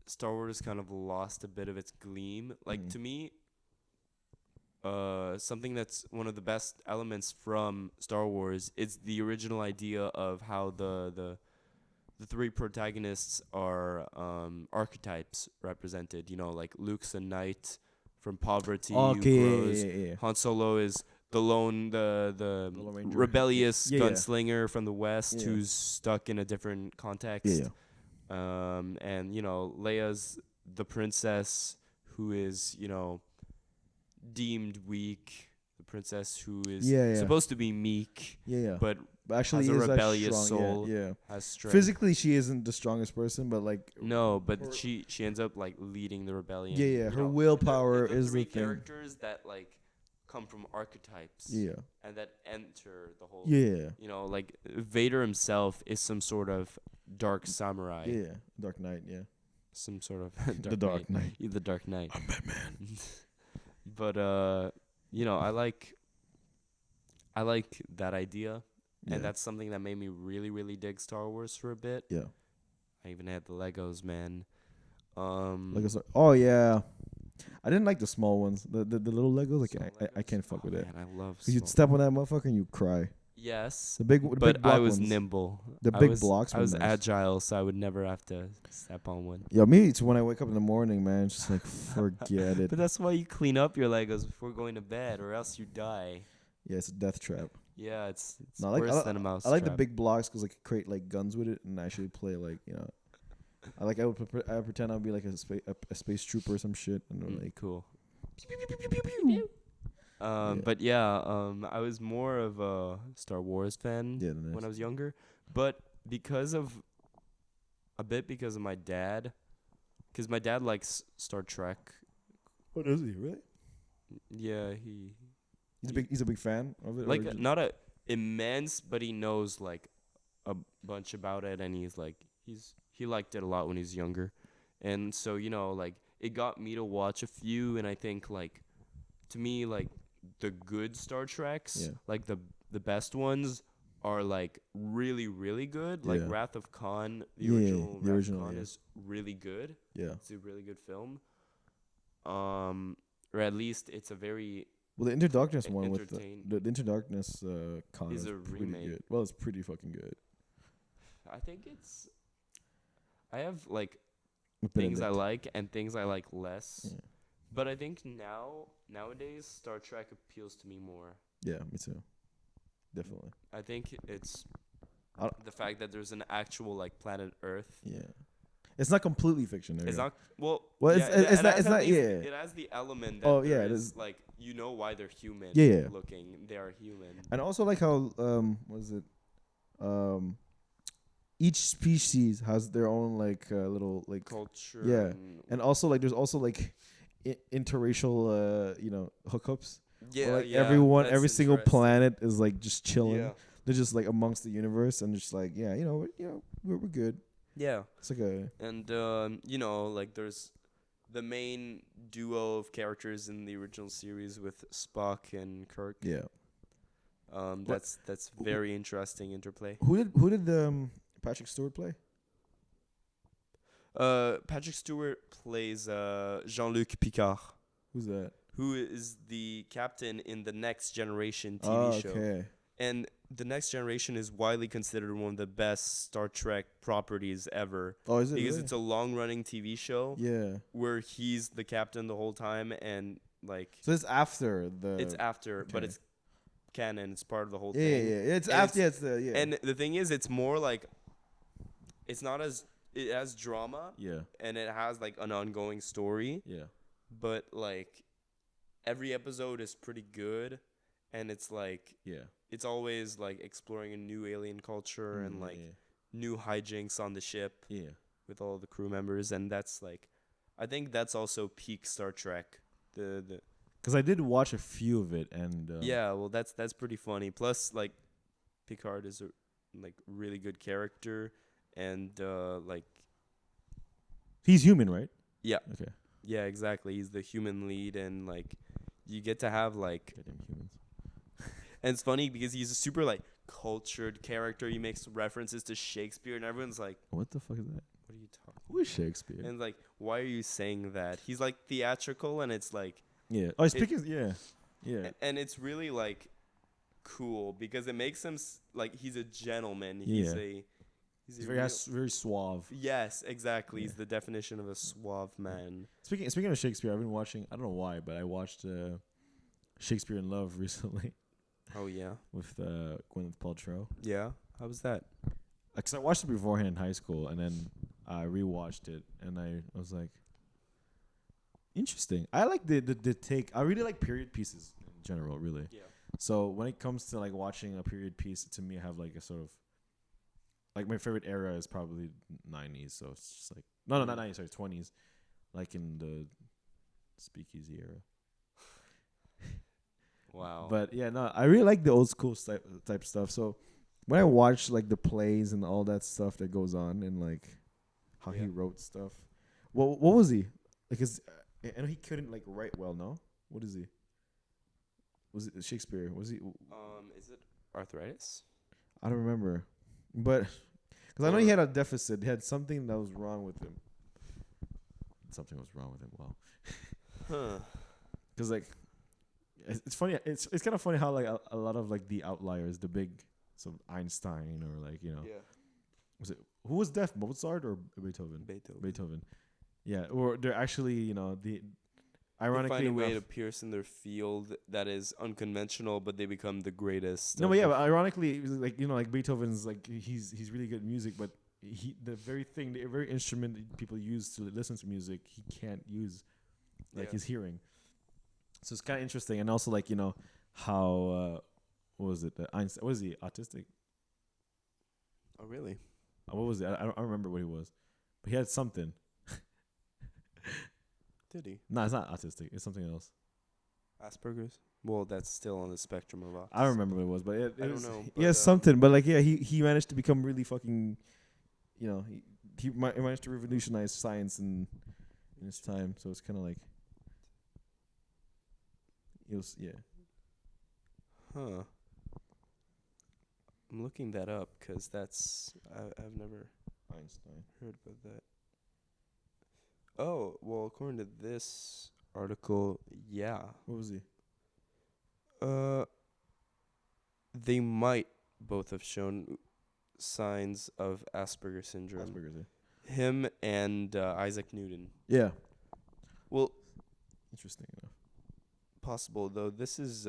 Star Wars kind of lost a bit of its gleam. Like, to me, something that's one of the best elements from Star Wars is the original idea of how the 3 protagonists are archetypes represented. You know, like Luke's a knight from poverty who grows. Yeah. Han Solo is the lone, the rebellious gunslinger from the West who's stuck in a different context. Yeah. And, you know, Leia's the princess who is, you know, deemed weak. The princess who is supposed to be meek. But actually has a rebellious soul. Has strength. Physically, she isn't the strongest person, but like... No, but she ends up, like, leading the rebellion. Yeah. Her willpower is the thing. Characters that, like... come from archetypes and that enter the whole you know, like Vader himself is some sort of dark samurai, Dark Knight, some sort of the Dark Knight. The Dark Knight. I'm Batman. But you know, I like that idea, and that's something that made me really, really dig Star Wars for a bit. I even had the Legos, man. Legos. Oh yeah. I didn't like the small ones. The little Legos, like I can't fuck with it. Man, I love. You'd step on that motherfucker and you cry. Yes. The big I was ones. nimble. The big blocks. I was agile, so I would never have to step on one. Yeah, me too. When I wake up in the morning, man, it's just like forget it. But that's why you clean up your Legos before going to bed, or else you die. Yeah, it's a death trap. Yeah, it's worse than a mouse trap. I like the big blocks because I could create like guns with it and actually play like, you know. I would pretend I'd be like a space trooper or some shit, and like cool. But yeah, I was more of a Star Wars fan when I was younger, but because of my dad, because my dad likes Star Trek. What is he really? Yeah, He's a big fan of it. Like not a immense, but he knows like a bunch about it, and he liked it a lot when he was younger, and so like it got me to watch a few, and I think like to me like the good Star Treks, like the best ones are like really really good. Like Wrath of Khan, the original Wrath of Khan is really good. Yeah, it's a really good film. Or at least it's a very the Into Darkness one with the Into Darkness Khan is a pretty remake. Good. Well, it's pretty fucking good. I think I have like things I like and things I like less. Yeah. But I think nowadays Star Trek appeals to me more. Yeah, me too. Definitely. I think it's the fact that there's an actual like planet Earth. Yeah. It's not completely fiction. It's not well. It's not. Yeah. It has the element that it is like why they're human. Yeah. Looking, they are human. And also like how each species has their own like little like culture. Yeah. And also like there's also like interracial hookups. Yeah. Like every single planet is like just chilling. Yeah. They're just like amongst the universe and just like we're good. Yeah. It's like like there's the main duo of characters in the original series with Spock and Kirk. Yeah. That's very interesting interplay. Who did Patrick Stewart play? Patrick Stewart plays Jean-Luc Picard. Who's that? Who is the captain in the Next Generation TV show. Okay. And the Next Generation is widely considered one of the best Star Trek properties ever. Oh, is it? Because really? it's a long-running TV show. Yeah. Where he's the captain the whole time, and like. So it's after the. It's after, but it's canon. It's part of the whole thing. Yeah. It's and after. It's the. Yeah. And the thing is, it's more like. It's not as. It has drama. Yeah. And it has like an ongoing story. Yeah. But like, every episode is pretty good, and it's like. Yeah. It's always like exploring a new alien culture and like new hijinks on the ship with all the crew members, and that's like, I think that's also peak Star Trek. Because I did watch a few of it, and that's pretty funny. Plus, like, Picard is a like really good character, and like he's human, right? Yeah. Okay. Yeah, exactly. He's the human lead, and like you get to have like. Goddamn humans. And it's funny because he's a super like cultured character. He makes references to Shakespeare, and everyone's like, "What the fuck is that? What are you talking? Who is Shakespeare?" And like, why are you saying that? He's like theatrical, and it's like, Oh, speaking, yeah. And it's really like cool because it makes him like he's a gentleman. He's very suave. Yes, exactly. He's the definition of a suave man. Speaking of Shakespeare, I've been watching. I don't know why, but I watched Shakespeare in Love recently. Oh, yeah. With Gwyneth Paltrow. Yeah. How was that? Because I watched it beforehand in high school, and then I rewatched it, and I was like, interesting. I like the take. I really like period pieces in general, really. Yeah. So when it comes to like watching a period piece, to me, I have like a sort of, like my favorite era is probably 90s. So it's just like, no, not 90s, sorry, 20s. Like in the Speakeasy era. Wow. But yeah, no, I really like the old school type stuff. So when I watch like the plays and all that stuff that goes on and like how he wrote stuff, what was he? Because I know he couldn't like write well. No, what is he? Was it Shakespeare? Was he? Is it arthritis? I don't remember, but because I know he had a deficit. He had something that was wrong with him. Something was wrong with him. Wow. Huh. Because like. It's funny. It's kind of funny how like a lot of like the outliers, the big, some Einstein or like was it who was deaf, Mozart or Beethoven? Beethoven. Yeah, or they're actually the ironically they find a way to pierce in their field that is unconventional, but they become the greatest. No, but but ironically, it was like Beethoven's like he's really good at music, but the very instrument that people use to listen to music, he can't use his hearing. So it's kind of interesting, and also like how what was it? Einstein, was he autistic? Oh, really? What was it? I don't remember what he was, but he had something. Did he? No, it's not autistic. It's something else. Asperger's? Well, that's still on the spectrum of autism. I don't remember what it was, but I don't know. He has something, but like he managed to become really fucking, he managed to revolutionize science in his time. So it's kind of like it was Huh. I'm looking that up because I've never Einstein. heard about that. Oh, well, according to this article, yeah. What was he? They might both have shown signs of Asperger's syndrome. Asperger's. Yeah. Him and Isaac Newton. Yeah. Well, interesting enough. Possible though. This is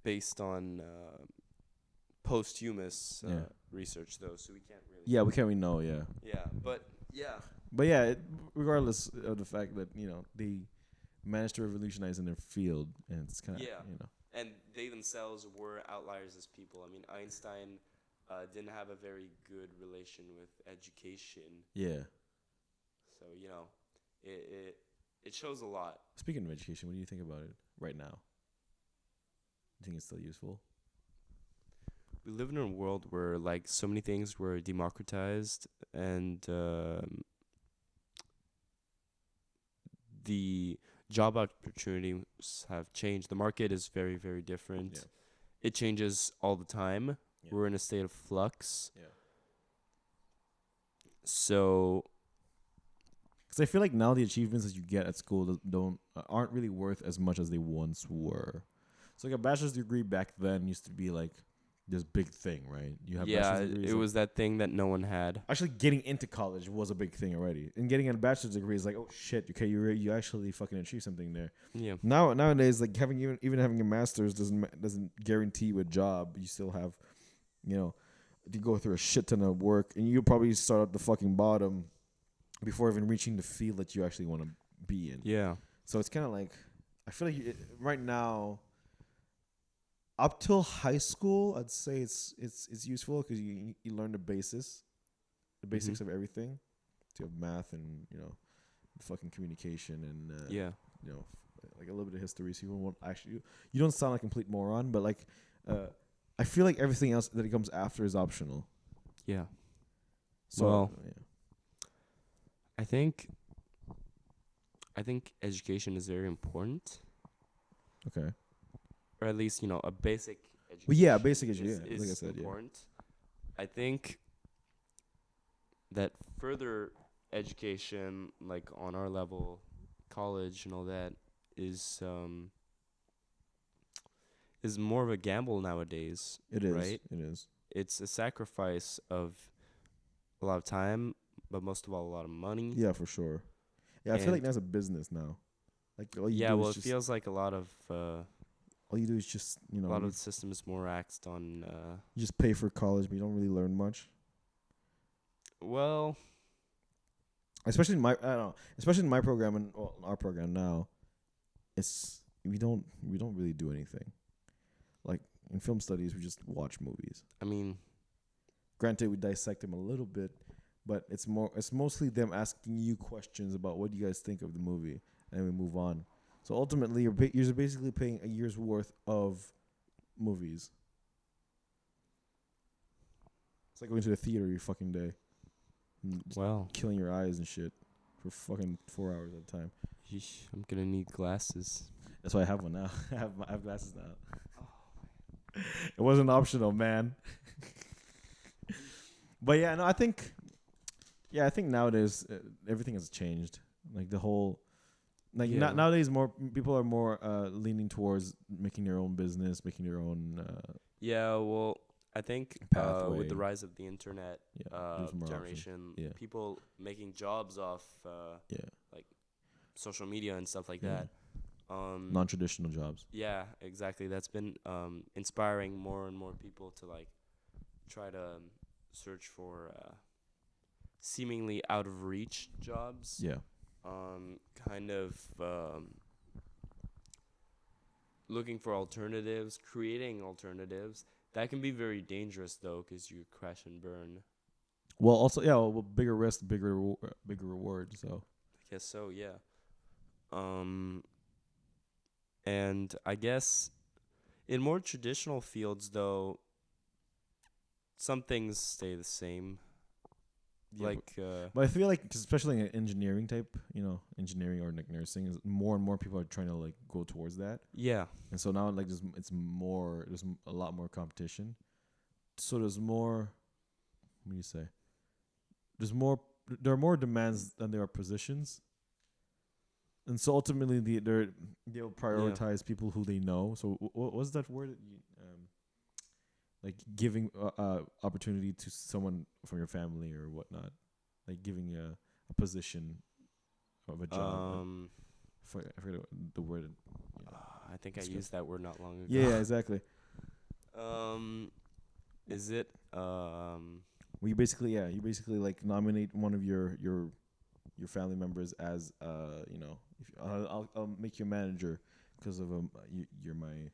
based on posthumous research though, so we can't really. Yeah, we can't really know. Yeah. Yeah, but yeah. But yeah, regardless of the fact that they managed to revolutionize in their field, and it's kind of And they themselves were outliers as people. I mean, Einstein didn't have a very good relation with education. Yeah. So it shows a lot. Speaking of education, what do you think about it right now? Do you think it's still useful? We live in a world where like so many things were democratized, and the job opportunities have changed. The market is very, very different. Yeah. It changes all the time. Yeah. We're in a state of flux. Yeah. So, because I feel like now the achievements that you get at school aren't really worth as much as they once were. So like a bachelor's degree back then used to be like this big thing, right? You have it was that thing that no one had. Actually, getting into college was a big thing already, and getting a bachelor's degree is like, oh shit, okay, you actually fucking achieve something there. Yeah. Nowadays, like having even having a master's doesn't guarantee you a job. You still have, you go through a shit ton of work, and you probably start at the fucking bottom before even reaching the field that you actually want to be in. Yeah. So it's kind of like, I feel like right now, up till high school, I'd say it's useful because you learn the basics of everything. So you have math and fucking communication and like a little bit of history. So you don't sound like a complete moron, but like I feel like everything else that comes after is optional. Yeah. So I think education is very important. Okay. Or at least, a basic education. Well, yeah, basic education. Is like I said, important. Yeah. I think that further education, like on our level, college and all that, is more of a gamble nowadays. It is. Right? It is. It's a sacrifice of a lot of time, but most of all, a lot of money. Yeah, for sure. Yeah, I feel like that's a business now. Like it feels like a lot of. All you do is just, a lot of the system is more axed on. You just pay for college, but you don't really learn much. Well, especially in my program and our program now, we don't really do anything. Like in film studies, we just watch movies. I mean, granted, we dissect them a little bit, but it's mostly them asking you questions about what do you guys think of the movie, and we move on. So ultimately, you're basically paying a year's worth of movies. It's like going to the theater every fucking day. Wow. Killing your eyes and shit for fucking 4 hours at a time. Yeesh, I'm gonna need glasses. That's why I have one now. I have glasses now. Oh. It wasn't optional, man. But yeah, no, I think nowadays everything has changed. Like the whole. Like nowadays, more people are more leaning towards making their own business, making their own. Well, I think with the rise of the internet generation, people making jobs off like social media and stuff like that. Non-traditional jobs. Yeah, exactly. That's been inspiring more and more people to like try to search for seemingly out of reach jobs. Yeah. kind of looking for alternatives, creating alternatives. That can be very dangerous though, because you crash and burn. Well, also, yeah, well, bigger risk, bigger reward. So I guess so, yeah. And I guess in more traditional fields, though, some things stay the same. yeah, but I feel like, especially in engineering type, engineering or like nursing, is more and more people are trying to like go towards that. Yeah. And so now, like, there's a lot more competition. So there's more. What do you say? There are more demands than there are positions. And so ultimately, they'll prioritize people who they know. So what was that word? Like giving opportunity to someone from your family or whatnot, like giving a position of a job. I forget the word. I think I used that word not long ago. Yeah, exactly. Is it Well, you basically like nominate one of your family members as if I'll make you a manager because of you're my.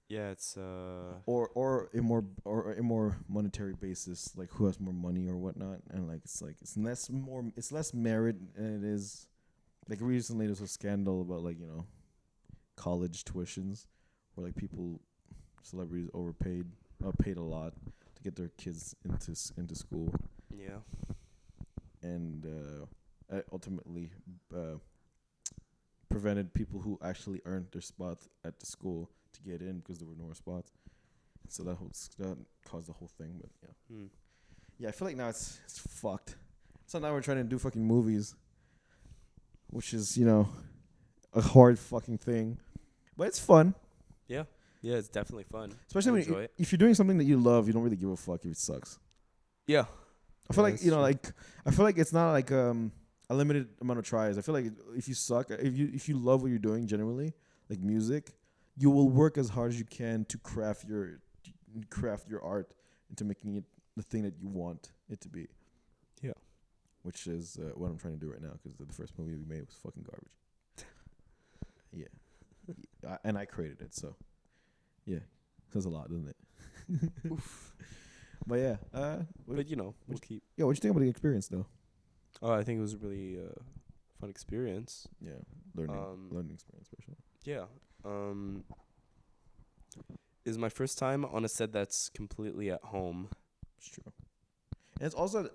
Yeah, it's or a more monetary basis, like who has more money or whatnot, and like it's less merit, and it is like recently there's a scandal about like college tuitions where like celebrities paid a lot to get their kids into school. Yeah. And ultimately prevented people who actually earned their spot at the school to get in because there were no more spots. So that caused the whole thing. But yeah, I feel like now it's fucked. So now we're trying to do fucking movies, which is a hard fucking thing, but it's fun. Yeah, it's definitely fun. Especially if you're doing something that you love, you don't really give a fuck if it sucks. Yeah, I feel like I feel like it's not like a limited amount of tries. I feel like if you suck, if you love what you're doing generally, like music, you will work as hard as you can to craft your art into making it the thing that you want it to be. Yeah. Which is what I'm trying to do right now, because the first movie we made was fucking garbage. Yeah. And I created it, so yeah, says a lot, doesn't it? Oof. But yeah, but we'll keep. Yeah, what you think about the experience though? Oh, I think it was a really fun experience. Yeah, learning experience for sure. Yeah. Is my first time on a set that's completely at home. It's true. And it's also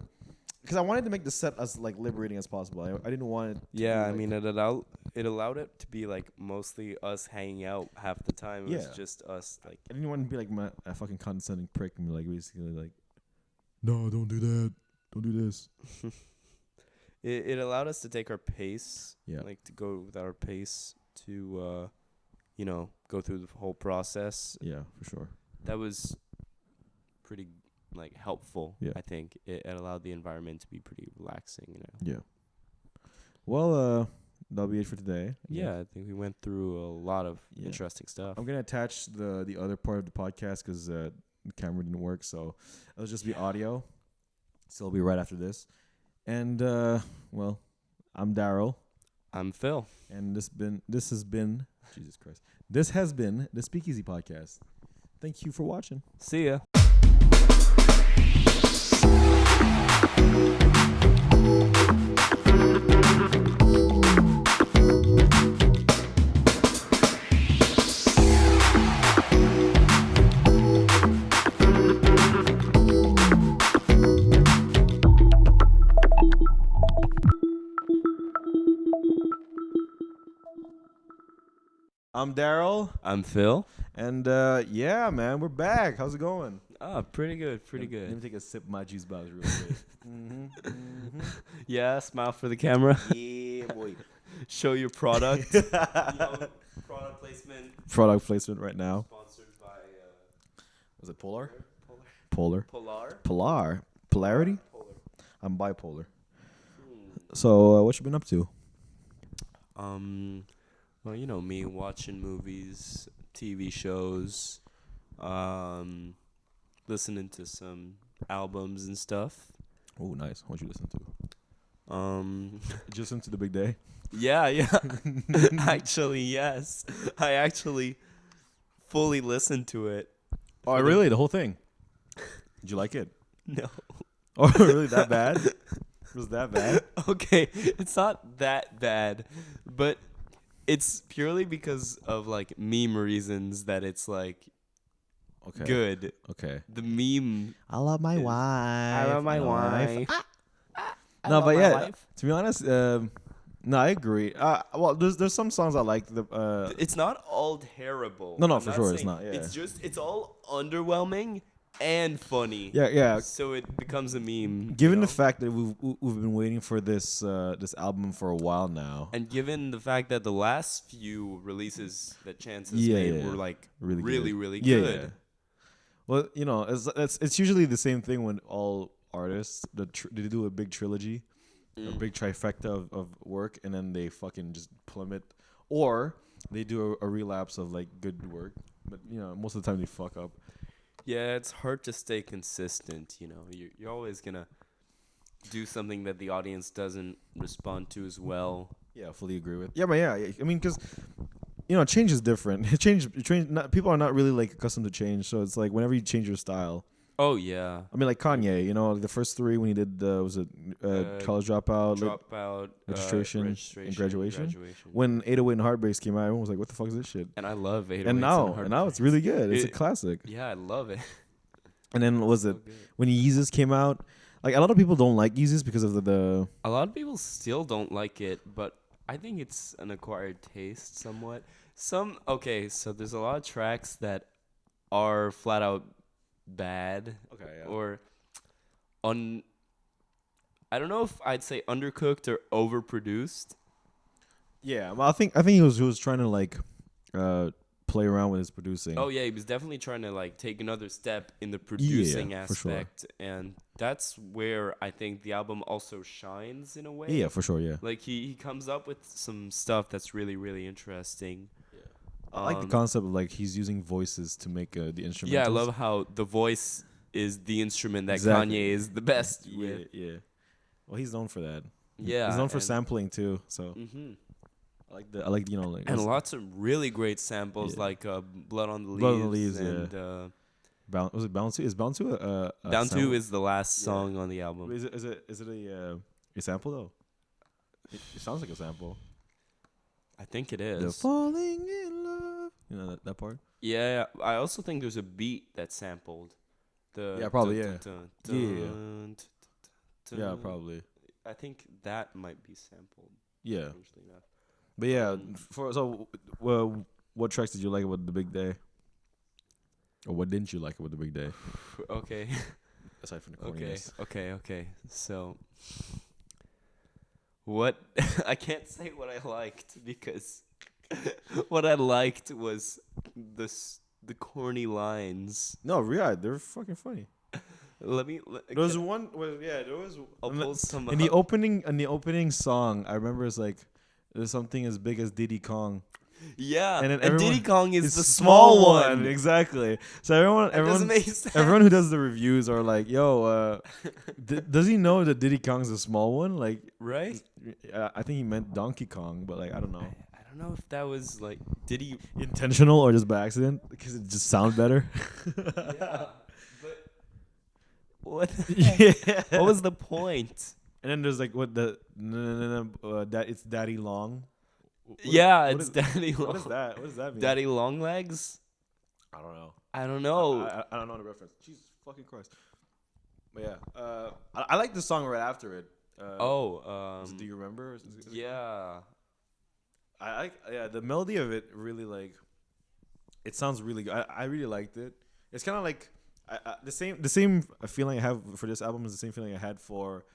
because I wanted to make the set as like liberating as possible. I didn't want it. Yeah, I mean it allowed it to be like mostly us hanging out half the time. It was just us. Like I didn't want to be like a fucking condescending prick and be like basically like, no, don't do that, don't do this. It allowed us to take our pace. Yeah. Like to go with our pace to go through the whole process. Yeah, for sure. That was pretty like helpful. Yeah. I think it allowed the environment to be pretty relaxing. Yeah. Well, that'll be it for today. Yeah, I think we went through a lot of interesting stuff. I'm gonna attach the other part of the podcast because the camera didn't work, so it'll just be audio. So it'll be right after this. And well, I'm Daryl. I'm Phil. And this has been Jesus Christ. This has been the Speakeasy Podcast. Thank you for watching. See ya. I'm Daryl. I'm Phil. And yeah, man, we're back. How's it going? Pretty good. Pretty good. Let me take a sip of my juice box real quick. Yeah, smile for the camera. Yeah, boy. Show your product. Product placement. Product placement right now. Sponsored by. Was it Polar? Polar. Polarity? Polar. I'm bipolar. So, what you been up to? Well, me watching movies, TV shows, listening to some albums and stuff. Oh, nice. What you listen to? Just into the big day. Yeah. Actually, yes. I actually fully listened to it. Oh, really? The whole thing? Did you like it? No. Oh, really? That bad? Was that bad? Okay, it's not that bad, but it's purely because of like meme reasons that it's like good. Okay. The meme. I love my wife. I love my wife. No, but yeah, to be honest, no, I agree. Well, there's some songs I like. It's not all terrible. No, for sure, it's not. Yeah. It's all underwhelming and funny. Yeah. So it becomes a meme. Given the fact that we've been waiting for this album for a while now, and given the fact that the last few releases that Chance has made were like really good. Yeah. Well, it's usually the same thing when all artists they do a big trilogy, a big trifecta of work, and then they fucking just plummet, or they do a relapse of like good work. But most of the time they fuck up. Yeah, it's hard to stay consistent. You're always gonna do something that the audience doesn't respond to as well. Yeah, I fully agree with. Yeah, but I mean, because change is different. Change. People are not really like accustomed to change, so it's like whenever you change your style. Oh yeah. I mean, like Kanye. The first three when he did College Dropout, Registration, and Graduation. When 808 and Heartbreaks came out, everyone was like, "What the fuck is this shit?" And I love 808 and now it's really good. It's a classic. Yeah, I love it. And then when Yeezus came out? Like a lot of people don't like Yeezus because of the. A lot of people still don't like it, but I think it's an acquired taste somewhat. So there's a lot of tracks that are flat out bad. Okay, yeah. Or I don't know if I'd say undercooked or overproduced. Yeah, well, I think he was trying to like play around with his producing. Oh yeah, he was definitely trying to like take another step in the producing aspect, and that's where I think the album also shines in a way. Yeah, for sure. Yeah, like he comes up with some stuff that's really really interesting. Yeah, I like the concept of like he's using voices to make the instrument. Yeah, I love how the voice is the instrument that Kanye is the best with. Yeah. Well, he's known for that. Yeah, he's known for sampling too. So. Mm-hmm. I like and lots of really great samples like Blood on the Leaves and was it Bound 2? Is Bound 2 Bound 2 is the last song on the album. Is it a sample though? It sounds like a sample. I think it is. The falling in love. That part? Yeah, I also think there's a beat that's sampled. Probably. Yeah, probably. I think that might be sampled. Yeah. But yeah, what tracks did you like about The Big Day? Or what didn't you like about The Big Day? Okay. Aside from the corniness. Okay. So, what I can't say what I liked because what I liked was the corny lines. No, really, they're fucking funny. There was one. There was. I'll pull some in the opening song. I remember it's like. There's something as big as Diddy Kong. Yeah, and Diddy Kong is the small one. Exactly. So everyone who does the reviews are like, "Yo, does he know that Diddy Kong's a small one?" Like, right? I think he meant Donkey Kong, but like, I don't know. I don't know if that was like, did he intentional or just by accident? Because it just sounds better. Yeah, but what? Yeah. What was the point? And then there's like it's Daddy Long. It's Daddy Long. What is that? What does that mean? Daddy Long Legs? I don't know. I don't know. I don't know the reference. Jesus fucking Christ. But yeah, I like the song right after it. Do you remember? Yeah. I like the melody of it really like. It sounds really good. I really liked it. It's kind of like the same feeling I have for this album is the same feeling I had for.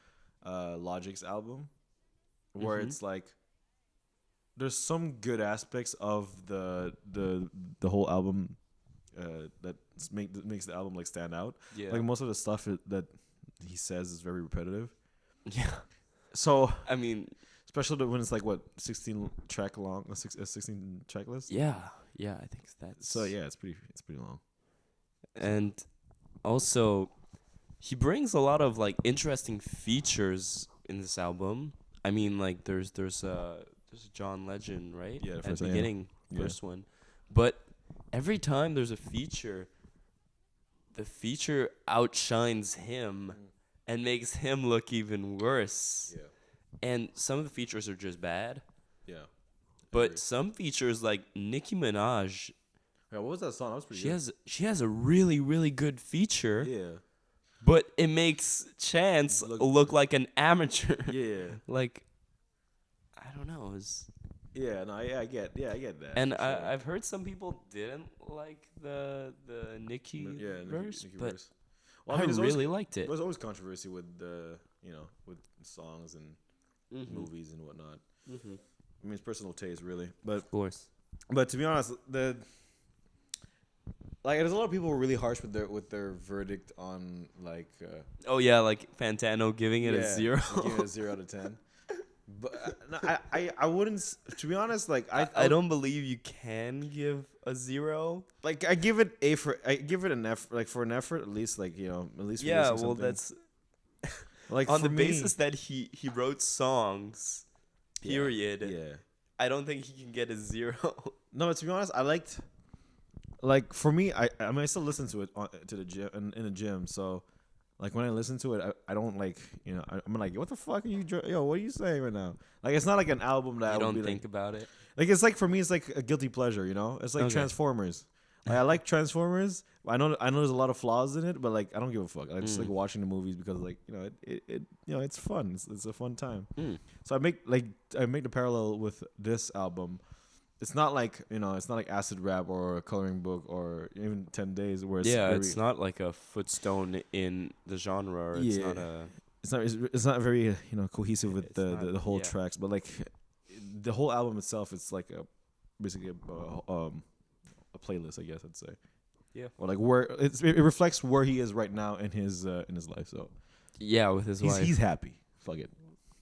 Logic's album, where it's like there's some good aspects of the whole album that makes the album like stand out. Yeah, like most of the stuff that he says is very repetitive. Yeah. So I mean, especially when it's like 16 track long, a 16 track list. Yeah, I think that's. So yeah, it's pretty long. And also. He brings a lot of like interesting features this album. I mean, like there's John Legend, right? Yeah, at the beginning, first one. But every time there's a feature, the feature outshines him and makes him look even worse. Yeah. And some of the features are just bad. Yeah. But some features, like Nicki Minaj, yeah, what was that song? That was pretty good. She has a really, really good feature. Yeah. But it makes Chance look like an amateur. Yeah. Like, I don't know. I get that. And I've heard some people didn't like the Nicki verse, Nicki but verse. Well, I really liked it. There's always controversy with with songs and movies and whatnot. Mm-hmm. I mean, it's personal taste, really. But Of course. But to be honest, there's a lot of people who are really harsh with their verdict on like. Oh yeah, like Fantano giving it a 0. Giving it a 0 out of 10. But no, I wouldn't. To be honest, like I don't believe you can give a 0. Like I give it an effort. Like for an effort, at least at least. Yeah, well, something. that's like on the me, basis that he wrote songs. Period. Yeah. I don't think he can get a 0. No, but to be honest, I liked. Like for me, I mean I still listen to it to the gym in the gym. So, like when I listen to it, I don't like I'm like, what the fuck are you what are you saying right now? Like it's not like an album that you I don't would be think about it. Like it's like for me, it's like a guilty pleasure. It's like Transformers. Like I like Transformers. I know there's a lot of flaws in it, but like I don't give a fuck. I just like watching the movies because like it's fun. It's a fun time. So I make the parallel with this album. It's not like it's not like acid rap or a coloring book or even 10 Days where it's not like a footstone in the genre. Or it's not very cohesive with the whole tracks, but like the whole album itself, it's like basically a playlist, I guess I'd say. Yeah. Or like where it reflects where he is right now in his life. So yeah, with his wife, he's happy. Fuck it.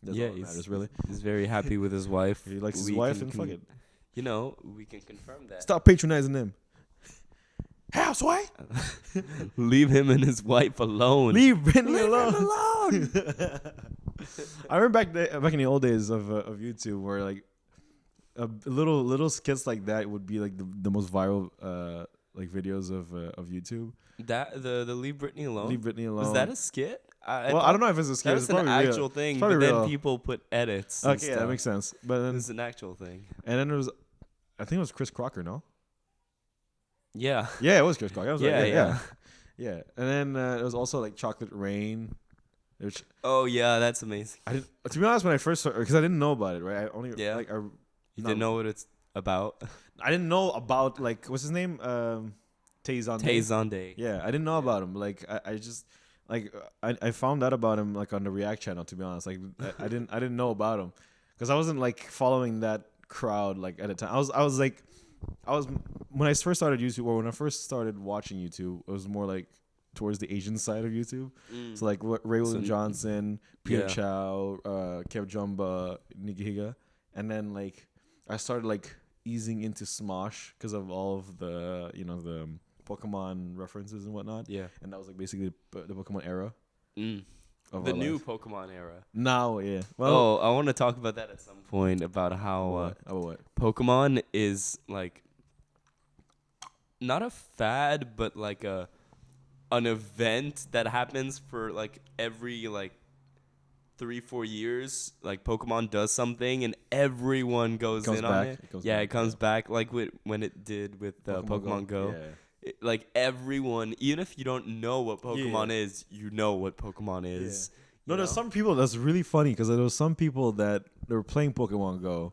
That's all that matters, really. He's very happy with his wife. He likes his wife and fuck it. We can confirm that. Stop patronizing him. Housewife. Leave him and his wife alone. Leave Brittany alone. I remember back in the old days of YouTube where like little skits like that would be like the most viral like videos of YouTube. That the Leave Brittany Alone. Leave Brittany Alone. Was that a skit? I don't know if it's a skit. That's an actual thing. But then people put edits. Okay, yeah, that makes sense. But then it's an actual thing. And then there was, I think it was Chris Crocker, no? Yeah. Yeah, it was Chris Crocker. Yeah. And then it was also like Chocolate Rain. Oh yeah, that's amazing. To be honest, when I first started, because I didn't know about it, right? You didn't know what it's about. I didn't know about like what's his name, Tay Zonday. Yeah, I didn't know about him. Like I just like I found out about him like on the React channel. To be honest, like I didn't know about him because I wasn't like following that crowd like at the time. I was when I first started YouTube, or when I first started watching YouTube, it was more like towards the Asian side of YouTube. So like Ray William Johnson, Peter Chow, Kev Jumba, Nikki Higa, and then like I started like easing into Smosh because of all of the the Pokemon references and whatnot. Yeah, and that was like basically the Pokemon era. The new Pokemon era. Now, yeah. Well, I want to talk about that at some point about how what? Pokemon is like not a fad, but like an event that happens for like every like 3-4 years. Like Pokemon does something and everyone goes in on it. It comes back like when it did with Pokemon Go. Yeah. Like everyone, even if you don't know what Pokemon is, you know what Pokemon is. Yeah. No, there's some people that's really funny because there was some people that they were playing Pokemon Go,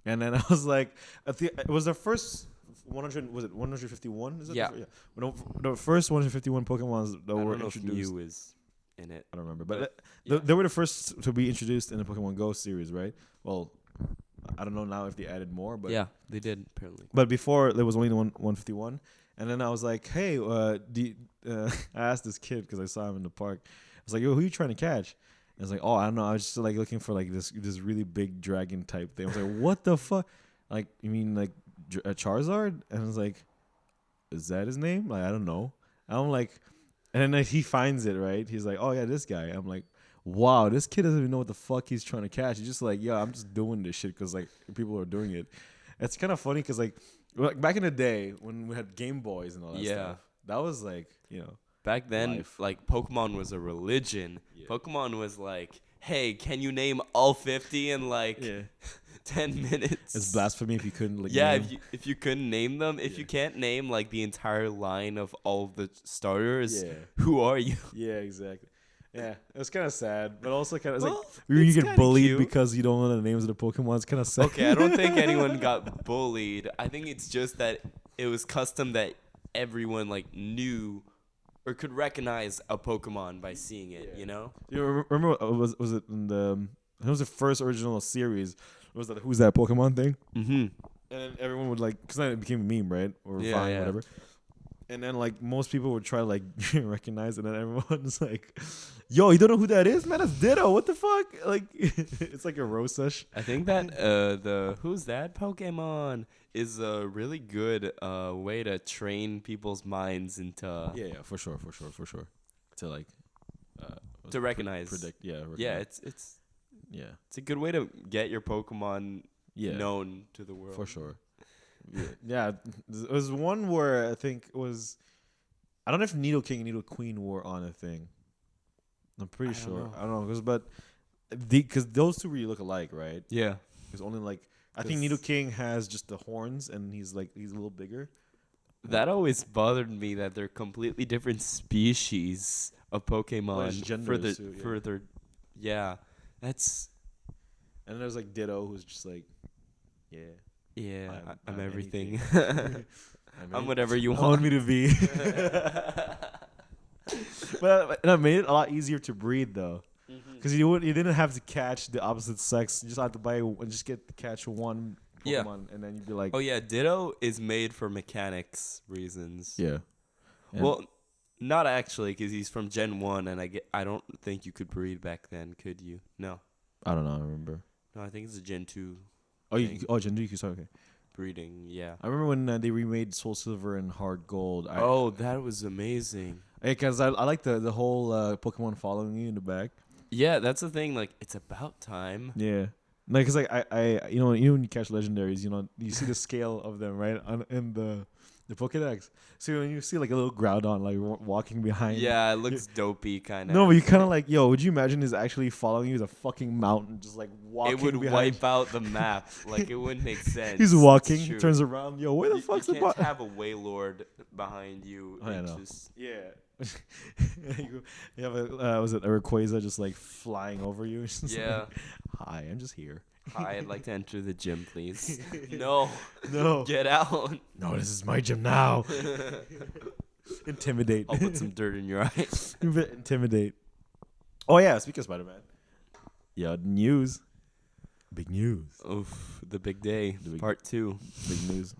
and then I was like, it was the first 100. Was it 151? Is it? Yeah. The first 151 Pokemons that were introduced. If Mew is in it. I don't remember, but they were the first to be introduced in the Pokemon Go series, right? Well, I don't know now if they added more, but yeah, they did apparently. But before there was only the 151. And then I was like, hey, I asked this kid because I saw him in the park. I was like, yo, who are you trying to catch? I was like, oh, I don't know. I was just like looking for like this really big dragon type thing. I was like, what the fuck? Like, you mean like a Charizard? And I was like, is that his name? Like, I don't know. I'm like, and then he finds it, right? He's like, oh yeah, this guy. I'm like, wow, this kid doesn't even know what the fuck he's trying to catch. He's just like, yeah, I'm just doing this shit because like people are doing it. It's kind of funny because like back in the day when we had Game Boys and all that stuff, that was like, back then, like Pokemon was a religion. Yeah. Pokemon was like, hey, can you name all 50 in like 10 minutes? It's blasphemy if you couldn't like name. if you couldn't name them. If you can't name like the entire line of all of the starters, who are you? Yeah, exactly. Yeah, it was kind of sad, but also kind of like you get bullied cute. Because you don't know the names of the Pokemon. It's kind of sad. Okay, I don't think anyone got bullied. I think it's just that it was custom that everyone like knew or could recognize a Pokemon by seeing it. You know? You remember was it in the? It was the first original series. Was that Who's That Pokemon thing? Mm-hmm. And everyone would like, because then it became a meme, right? Or Vine, whatever. And then like most people would try to like recognize it, and then everyone's like, "Yo, you don't know who that is, man? That's Ditto. What the fuck?" Like it's like a roast sesh. I think that the Who's That Pokemon is a really good way to train people's minds into for sure to like to recognize predict it's a good way to get your Pokemon known to the world for sure. Yeah, it was one where I think it was, I don't know if Nidoking and Nidoqueen were on a thing. I'm pretty sure. I don't know, but because those two really look alike, right? Yeah. Because only like I think Nidoking has just the horns and he's a little bigger. That always bothered me that they're completely different species of Pokemon further. Yeah, that's. And there's like Ditto, who's just like, I'm everything. I'm whatever you want me to be. But it made it a lot easier to breed though, because you didn't have to catch the opposite sex. You just have to catch one Pokemon, and then you'd be like, oh yeah, Ditto is made for mechanics reasons. Yeah. Well, not actually, because he's from Gen 1, and I don't think you could breed back then, could you? No. I don't know. I remember. No, I think it's a Gen 2. Gen 2. Okay. Breeding, yeah. I remember when they remade Soul Silver and Hard Gold. That was amazing. Because I like the whole Pokemon following you in the back. Yeah, that's the thing. Like, it's about time. Yeah. Like, cause like I when you catch legendaries, you see the scale of them right in the Pokédex. So when you see like a little Groudon like walking behind, it looks dopey kind of. No, but you kind of like, yo, would you imagine is actually following you as a fucking mountain, just like walking? It would wipe out the map. Like it wouldn't make sense. He's walking, turns around, yo, where the fuck's the? You can't have a Wailord behind you. I know. You have was it a Rayquaza just like flying over you? Yeah. Like, hi, I'm just here. Hi, I'd like to enter the gym, please. No. Get out. No, this is my gym now. Intimidate. I'll put some dirt in your eye. Intimidate. Oh yeah, speaking of Spider-Man. Yeah, news. Big news. Oof, the big day. Part 2. Big news.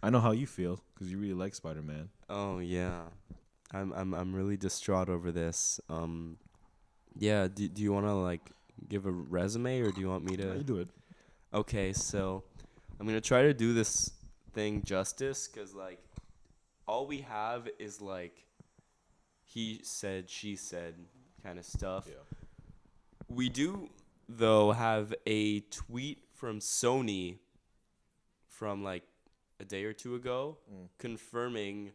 I know how you feel because you really like Spider-Man. Oh yeah. I'm really distraught over this. Yeah, do you want to like give a resume or do you want me to? Yeah, you do it. Okay, so I'm going to try to do this thing justice cuz like all we have is like he said, she said kind of stuff. Yeah. We do though have a tweet from Sony from like a day or two ago confirming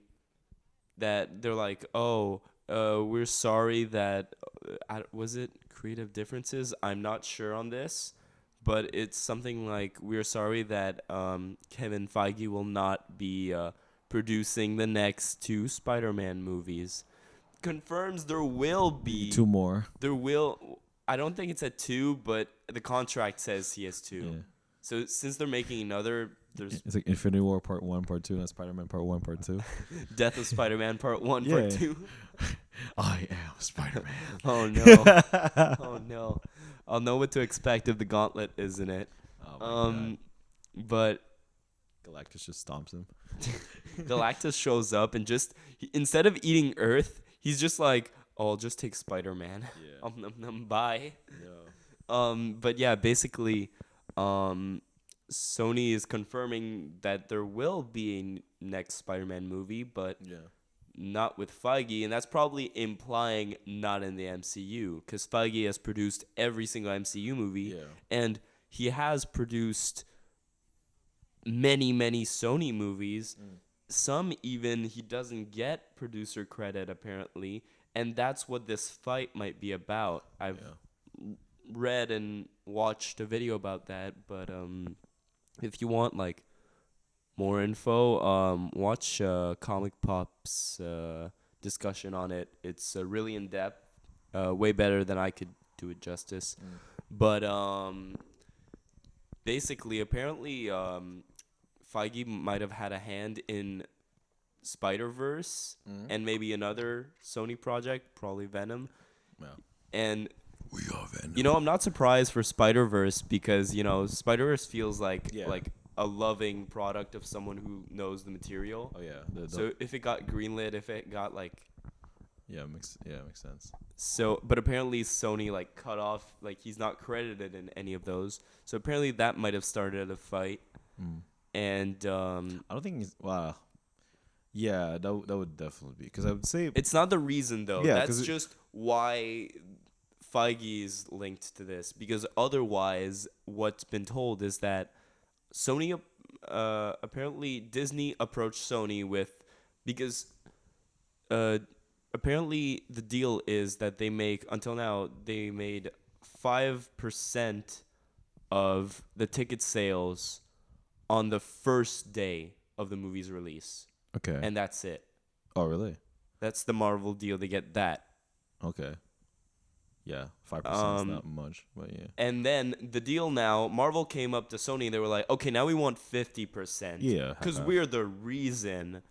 that they're like, we're sorry that, was it creative differences? I'm not sure on this, but it's something like, we're sorry that Kevin Feige will not be producing the next 2 Spider-Man movies. Confirms there will be 2 more. I don't think it's at 2, but the contract says he has 2. Yeah. So since they're making another... It's like Infinity War Part 1, Part 2, and Spider-Man Part 1, Part 2. Death of Spider-Man Part 1, Part 2. I am Spider-Man. Oh, no. Oh, no. I'll know what to expect if the gauntlet is in it. Oh, my God. But... Galactus just stomps him. Galactus shows up and instead of eating Earth, he's just like, I'll just take Spider-Man. Yeah. Bye. Yeah. But yeah, basically... Sony is confirming that there will be a next Spider-Man movie, but not with Feige, and that's probably implying not in the MCU, because Feige has produced every single MCU movie, and he has produced many, many Sony movies. Some even he doesn't get producer credit, apparently, and that's what this fight might be about. I've read and watched a video about that, but if you want like more info, watch Comic Pop's discussion on it. It's really in depth, way better than I could do it justice. But basically, apparently, Feige might have had a hand in Spider-Verse and maybe another Sony project, probably Venom. Yeah. And we are Venom. You know, I'm not surprised for Spider-Verse because, you know, Spider-Verse feels like a loving product of someone who knows the material. Oh yeah. So if it got greenlit, if it got like makes sense. So, but apparently Sony like cut off, like he's not credited in any of those. So apparently that might have started a fight. And I don't think he's wow. Yeah, that would definitely be, because I would say it's not the reason though. Yeah, that's just why Feige is linked to this, because otherwise what's been told is that Sony apparently Disney approached Sony with, because apparently the deal is that they make, until now they made 5% of the ticket sales on the first day of the movie's release. Okay. And that's it. Oh, really? That's the Marvel deal. They get that. Okay. Yeah, 5% is not much, but yeah. And then the deal now, Marvel came up to Sony and they were like, okay, now we want 50%. Yeah. Because we're the reason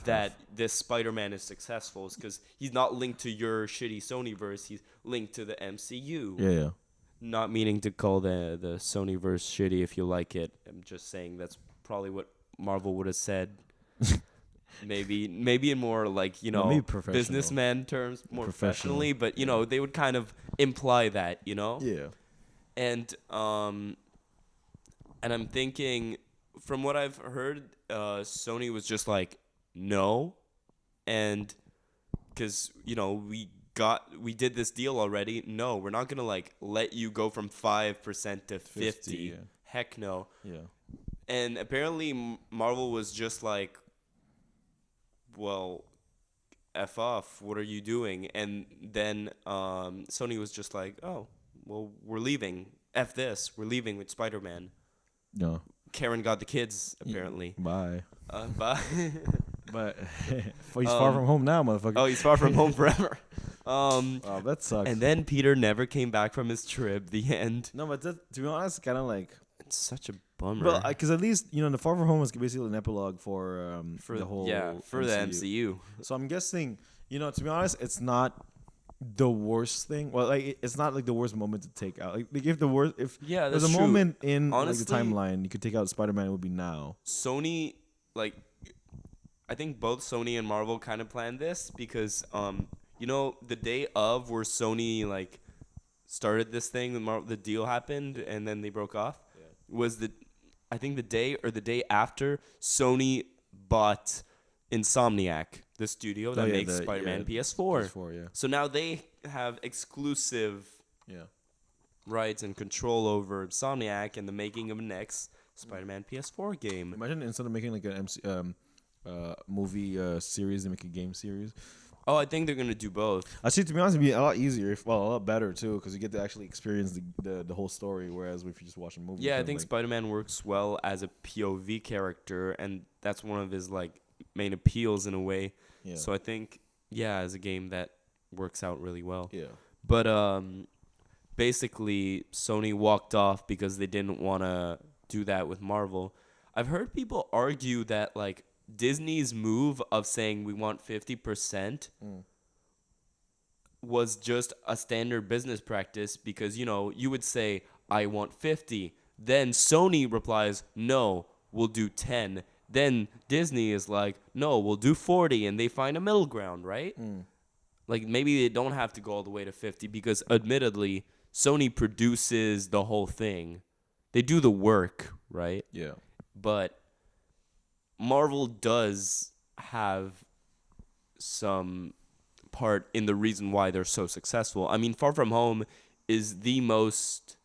that this Spider-Man is successful, is because he's not linked to your shitty Sonyverse. He's linked to the MCU. Yeah. Not meaning to call the Sonyverse shitty if you like it. I'm just saying that's probably what Marvel would have said. Maybe in more like, you know, businessman terms, more professionally, but you know, they would kind of imply that, you know? Yeah. And I'm thinking, from what I've heard, Sony was just like, no. And because, you know, we did this deal already. No, we're not going to like let you go from 5% to 50. Yeah. Heck no. Yeah. And apparently Marvel was just like, well, F off, what are you doing? And then Sony was just like, oh, well, we're leaving. F this, we're leaving with Spider-Man. No. Karen got the kids, apparently. Bye. Bye. But he's far from home now, motherfucker. Oh, he's far from home forever. Oh, that sucks. And then Peter never came back from his trip, the end. No, but to be honest, kind of like... It's such a bummer. Well, because at least, you know, the Far From Home was basically an epilogue for the whole for the MCU. So I'm guessing, you know, to be honest, it's not the worst thing. Well, like it's not like the worst moment to take out. Like if there's a moment in honestly, like, the timeline you could take out Spider-Man, it would be now. Sony, like, I think both Sony and Marvel kind of planned this because, you know, the day of where Sony like started this thing, the deal happened, and then they broke off. Was I think the day or the day after Sony bought Insomniac, the studio that makes Spider-Man PS4. PS4. So now they have exclusive rights and control over Insomniac and the making of the next Spider-Man PS4 game. Imagine instead of making like an movie series, they make a game series. Oh, I think they're gonna do both. Actually, to be honest, it'd be a lot easier, a lot better too, because you get to actually experience the whole story. Whereas if you just watch a movie, yeah, I think Spider-Man works well as a POV character, and that's one of his like main appeals in a way. Yeah. So I think as a game that works out really well. Yeah. But basically, Sony walked off because they didn't want to do that with Marvel. I've heard people argue that like Disney's move of saying we want 50% was just a standard business practice because, you know, you would say, I want 50. Then Sony replies, no, we'll do 10. Then Disney is like, no, we'll do 40. And they find a middle ground, right? Like maybe they don't have to go all the way to 50 because admittedly, Sony produces the whole thing. They do the work, right? Yeah. But Marvel does have some part in the reason why they're so successful. I mean, Far From Home is the most.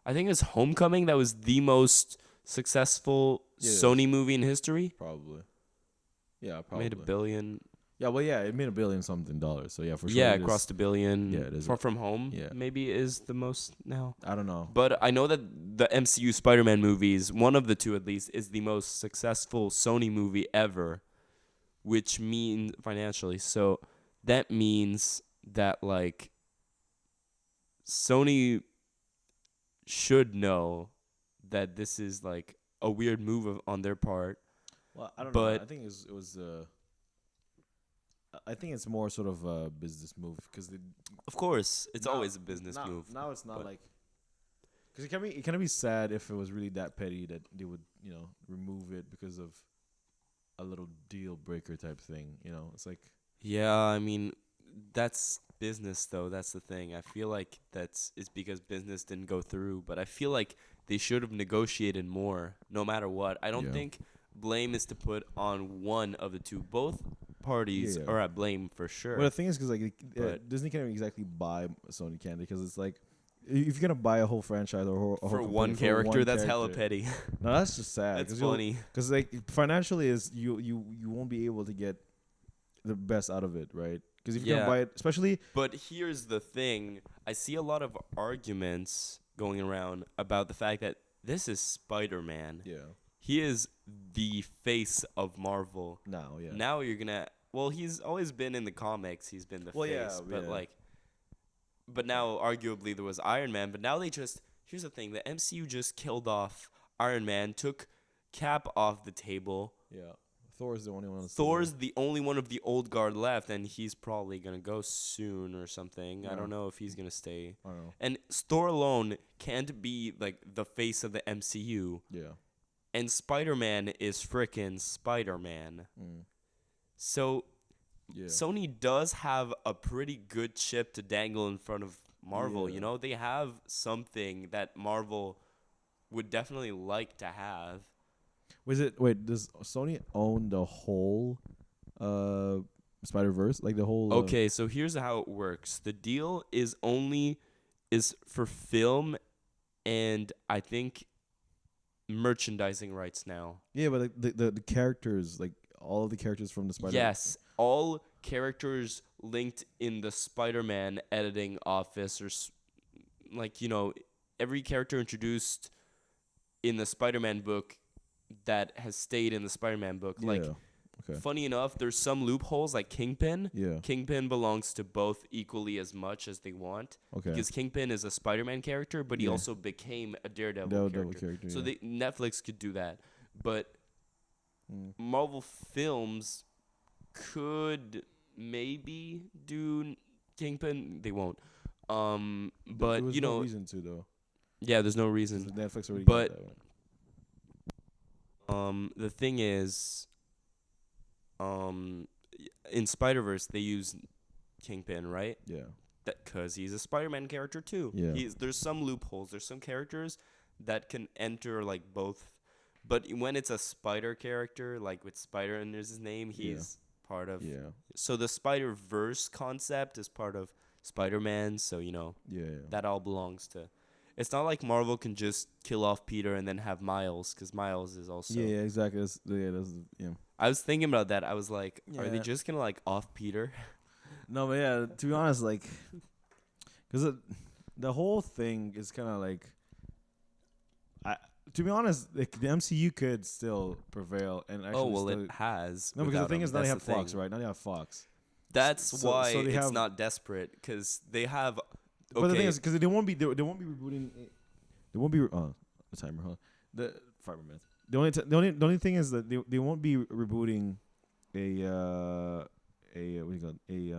I think it's Homecoming that was the most successful Sony movie in history. Probably. Yeah, probably. Made $1 billion. Yeah, well, yeah, it made $1 billion something. So yeah, for sure. Yeah, it crossed $1 billion. Yeah, it is. Far From Home maybe is the most now. I don't know. But I know that the MCU Spider-Man movies, one of the two at least, is the most successful Sony movie ever, which means financially. So that means that like Sony should know that this is like a weird move on their part. Well, I don't know. I think it was. I think it's more sort of a business move because of course it's always a business move. Now it's not like because it can be sad if it was really that petty that they would remove it because of a little deal breaker type thing. It's like I mean that's business though. That's the thing. I feel like it's because business didn't go through, but I feel like they should have negotiated more no matter what. I don't think blame is to put on one of the two. Both parties are at blame for sure. Well, the thing is because like Disney can't exactly buy Sony can because it's like if you're gonna buy a whole franchise or for one character, that's hella petty. No, that's just sad. That's funny because like financially is you won't be able to get the best out of it, right? Because if you're gonna buy it, especially. But here's the thing: I see a lot of arguments going around about the fact that this is Spider-Man. Yeah. He is the face of Marvel. Now you're gonna. Well, he's always been in the comics. He's been the face, but now arguably there was Iron Man. But now here's the thing: the MCU just killed off Iron Man, took Cap off the table. Yeah. Thor's the only one. Thor's the only one of the old guard left, and he's probably gonna go soon or something. Yeah. I don't know if he's gonna stay. I don't know. And Thor alone can't be like the face of the MCU. Yeah. And Spider-Man is frickin' Spider-Man. So Sony does have a pretty good chip to dangle in front of Marvel. Yeah. They have something that Marvel would definitely like to have. Does Sony own the whole Spider-Verse? Like the whole Okay, so here's how it works. The deal is for film and I think merchandising rights now. Yeah, but the characters, like all of the characters from the Spider-Man. Yes, all characters linked in the Spider-Man editing office or every character introduced in the Spider-Man book that has stayed in the Spider-Man book. Funny enough, there's some loopholes like Kingpin. Yeah. Kingpin belongs to both equally as much as they want. Okay. Because Kingpin is a Spider-Man character, but he also became a Daredevil character. So Netflix could do that. But Marvel Films could maybe do Kingpin. They won't. But there's no reason to though. Yeah, there's no reason. Netflix already got that one. The thing is, in Spider-Verse they use Kingpin, right? Yeah. Because he's a Spider-Man character too. Yeah. There's some loopholes. There's some characters that can enter like both, but when it's a Spider character, like with Spider under his name, he's part of. Yeah. So the Spider-Verse concept is part of Spider-Man. So that all belongs to. It's not like Marvel can just kill off Peter and then have Miles, because Miles is also. Yeah, exactly. I was thinking about that. I was like, are they just gonna like off Peter? No, but to be honest, like, because the whole thing is kind of like, to be honest, like, the MCU could still prevail and actually. It has. No, because the thing is now they have Fox, right? Now they have Fox. That's why it's not desperate, because they have. Okay. But the thing is, because they won't be rebooting. They won't be. The timer, huh? The 5 more minutes. The only thing is that they won't be rebooting a what do you call it?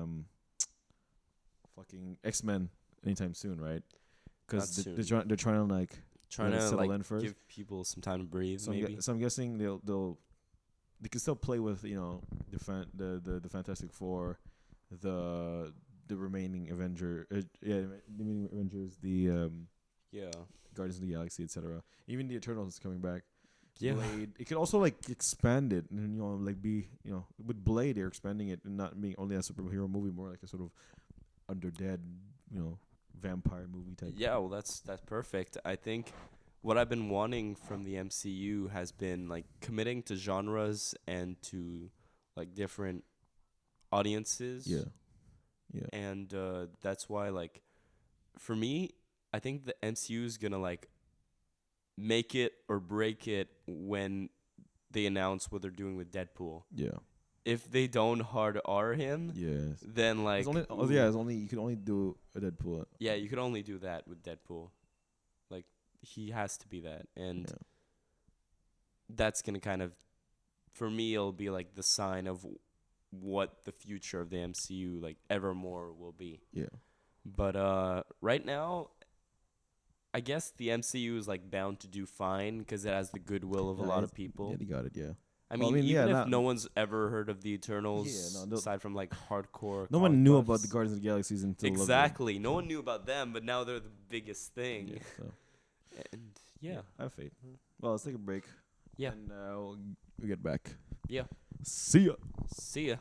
Fucking X-Men anytime soon, right? Because they're trying to settle in first. Give people some time to breathe. So maybe. So I'm guessing they can still play with the Fantastic Four, the remaining Avengers, the Guardians of the Galaxy, etc. Even the Eternals is coming back, Blade. It could also like expand it and like be with Blade they're expanding it and not being only a superhero movie, more like a sort of underdead vampire movie type. Yeah, well that's perfect. I think what I've been wanting from the MCU has been like committing to genres and to like different audiences. Yeah. Yeah. And that's why like for me, I think the MCU is gonna like make it or break it when they announce what they're doing with Deadpool. Yeah. If they don't hard R him, Yes. then like it's only you can only do a Deadpool. Yeah, you could only do that with Deadpool. Like he has to be that, and that's gonna kind of, for me, it'll be like the sign of what the future of the MCU like evermore will be. Yeah. But right now, I guess the MCU is like bound to do fine because it has the goodwill of a lot of people. Yeah, they got it. Yeah. I mean, even if no one's ever heard of the Eternals, aside from like hardcore, no one knew about the Guardians of the Galaxy until exactly. No one knew about them, but now they're the biggest thing. Yeah, so. And I have faith. Well, let's take a break. Yeah, and we'll get back. Yeah. See ya. See ya.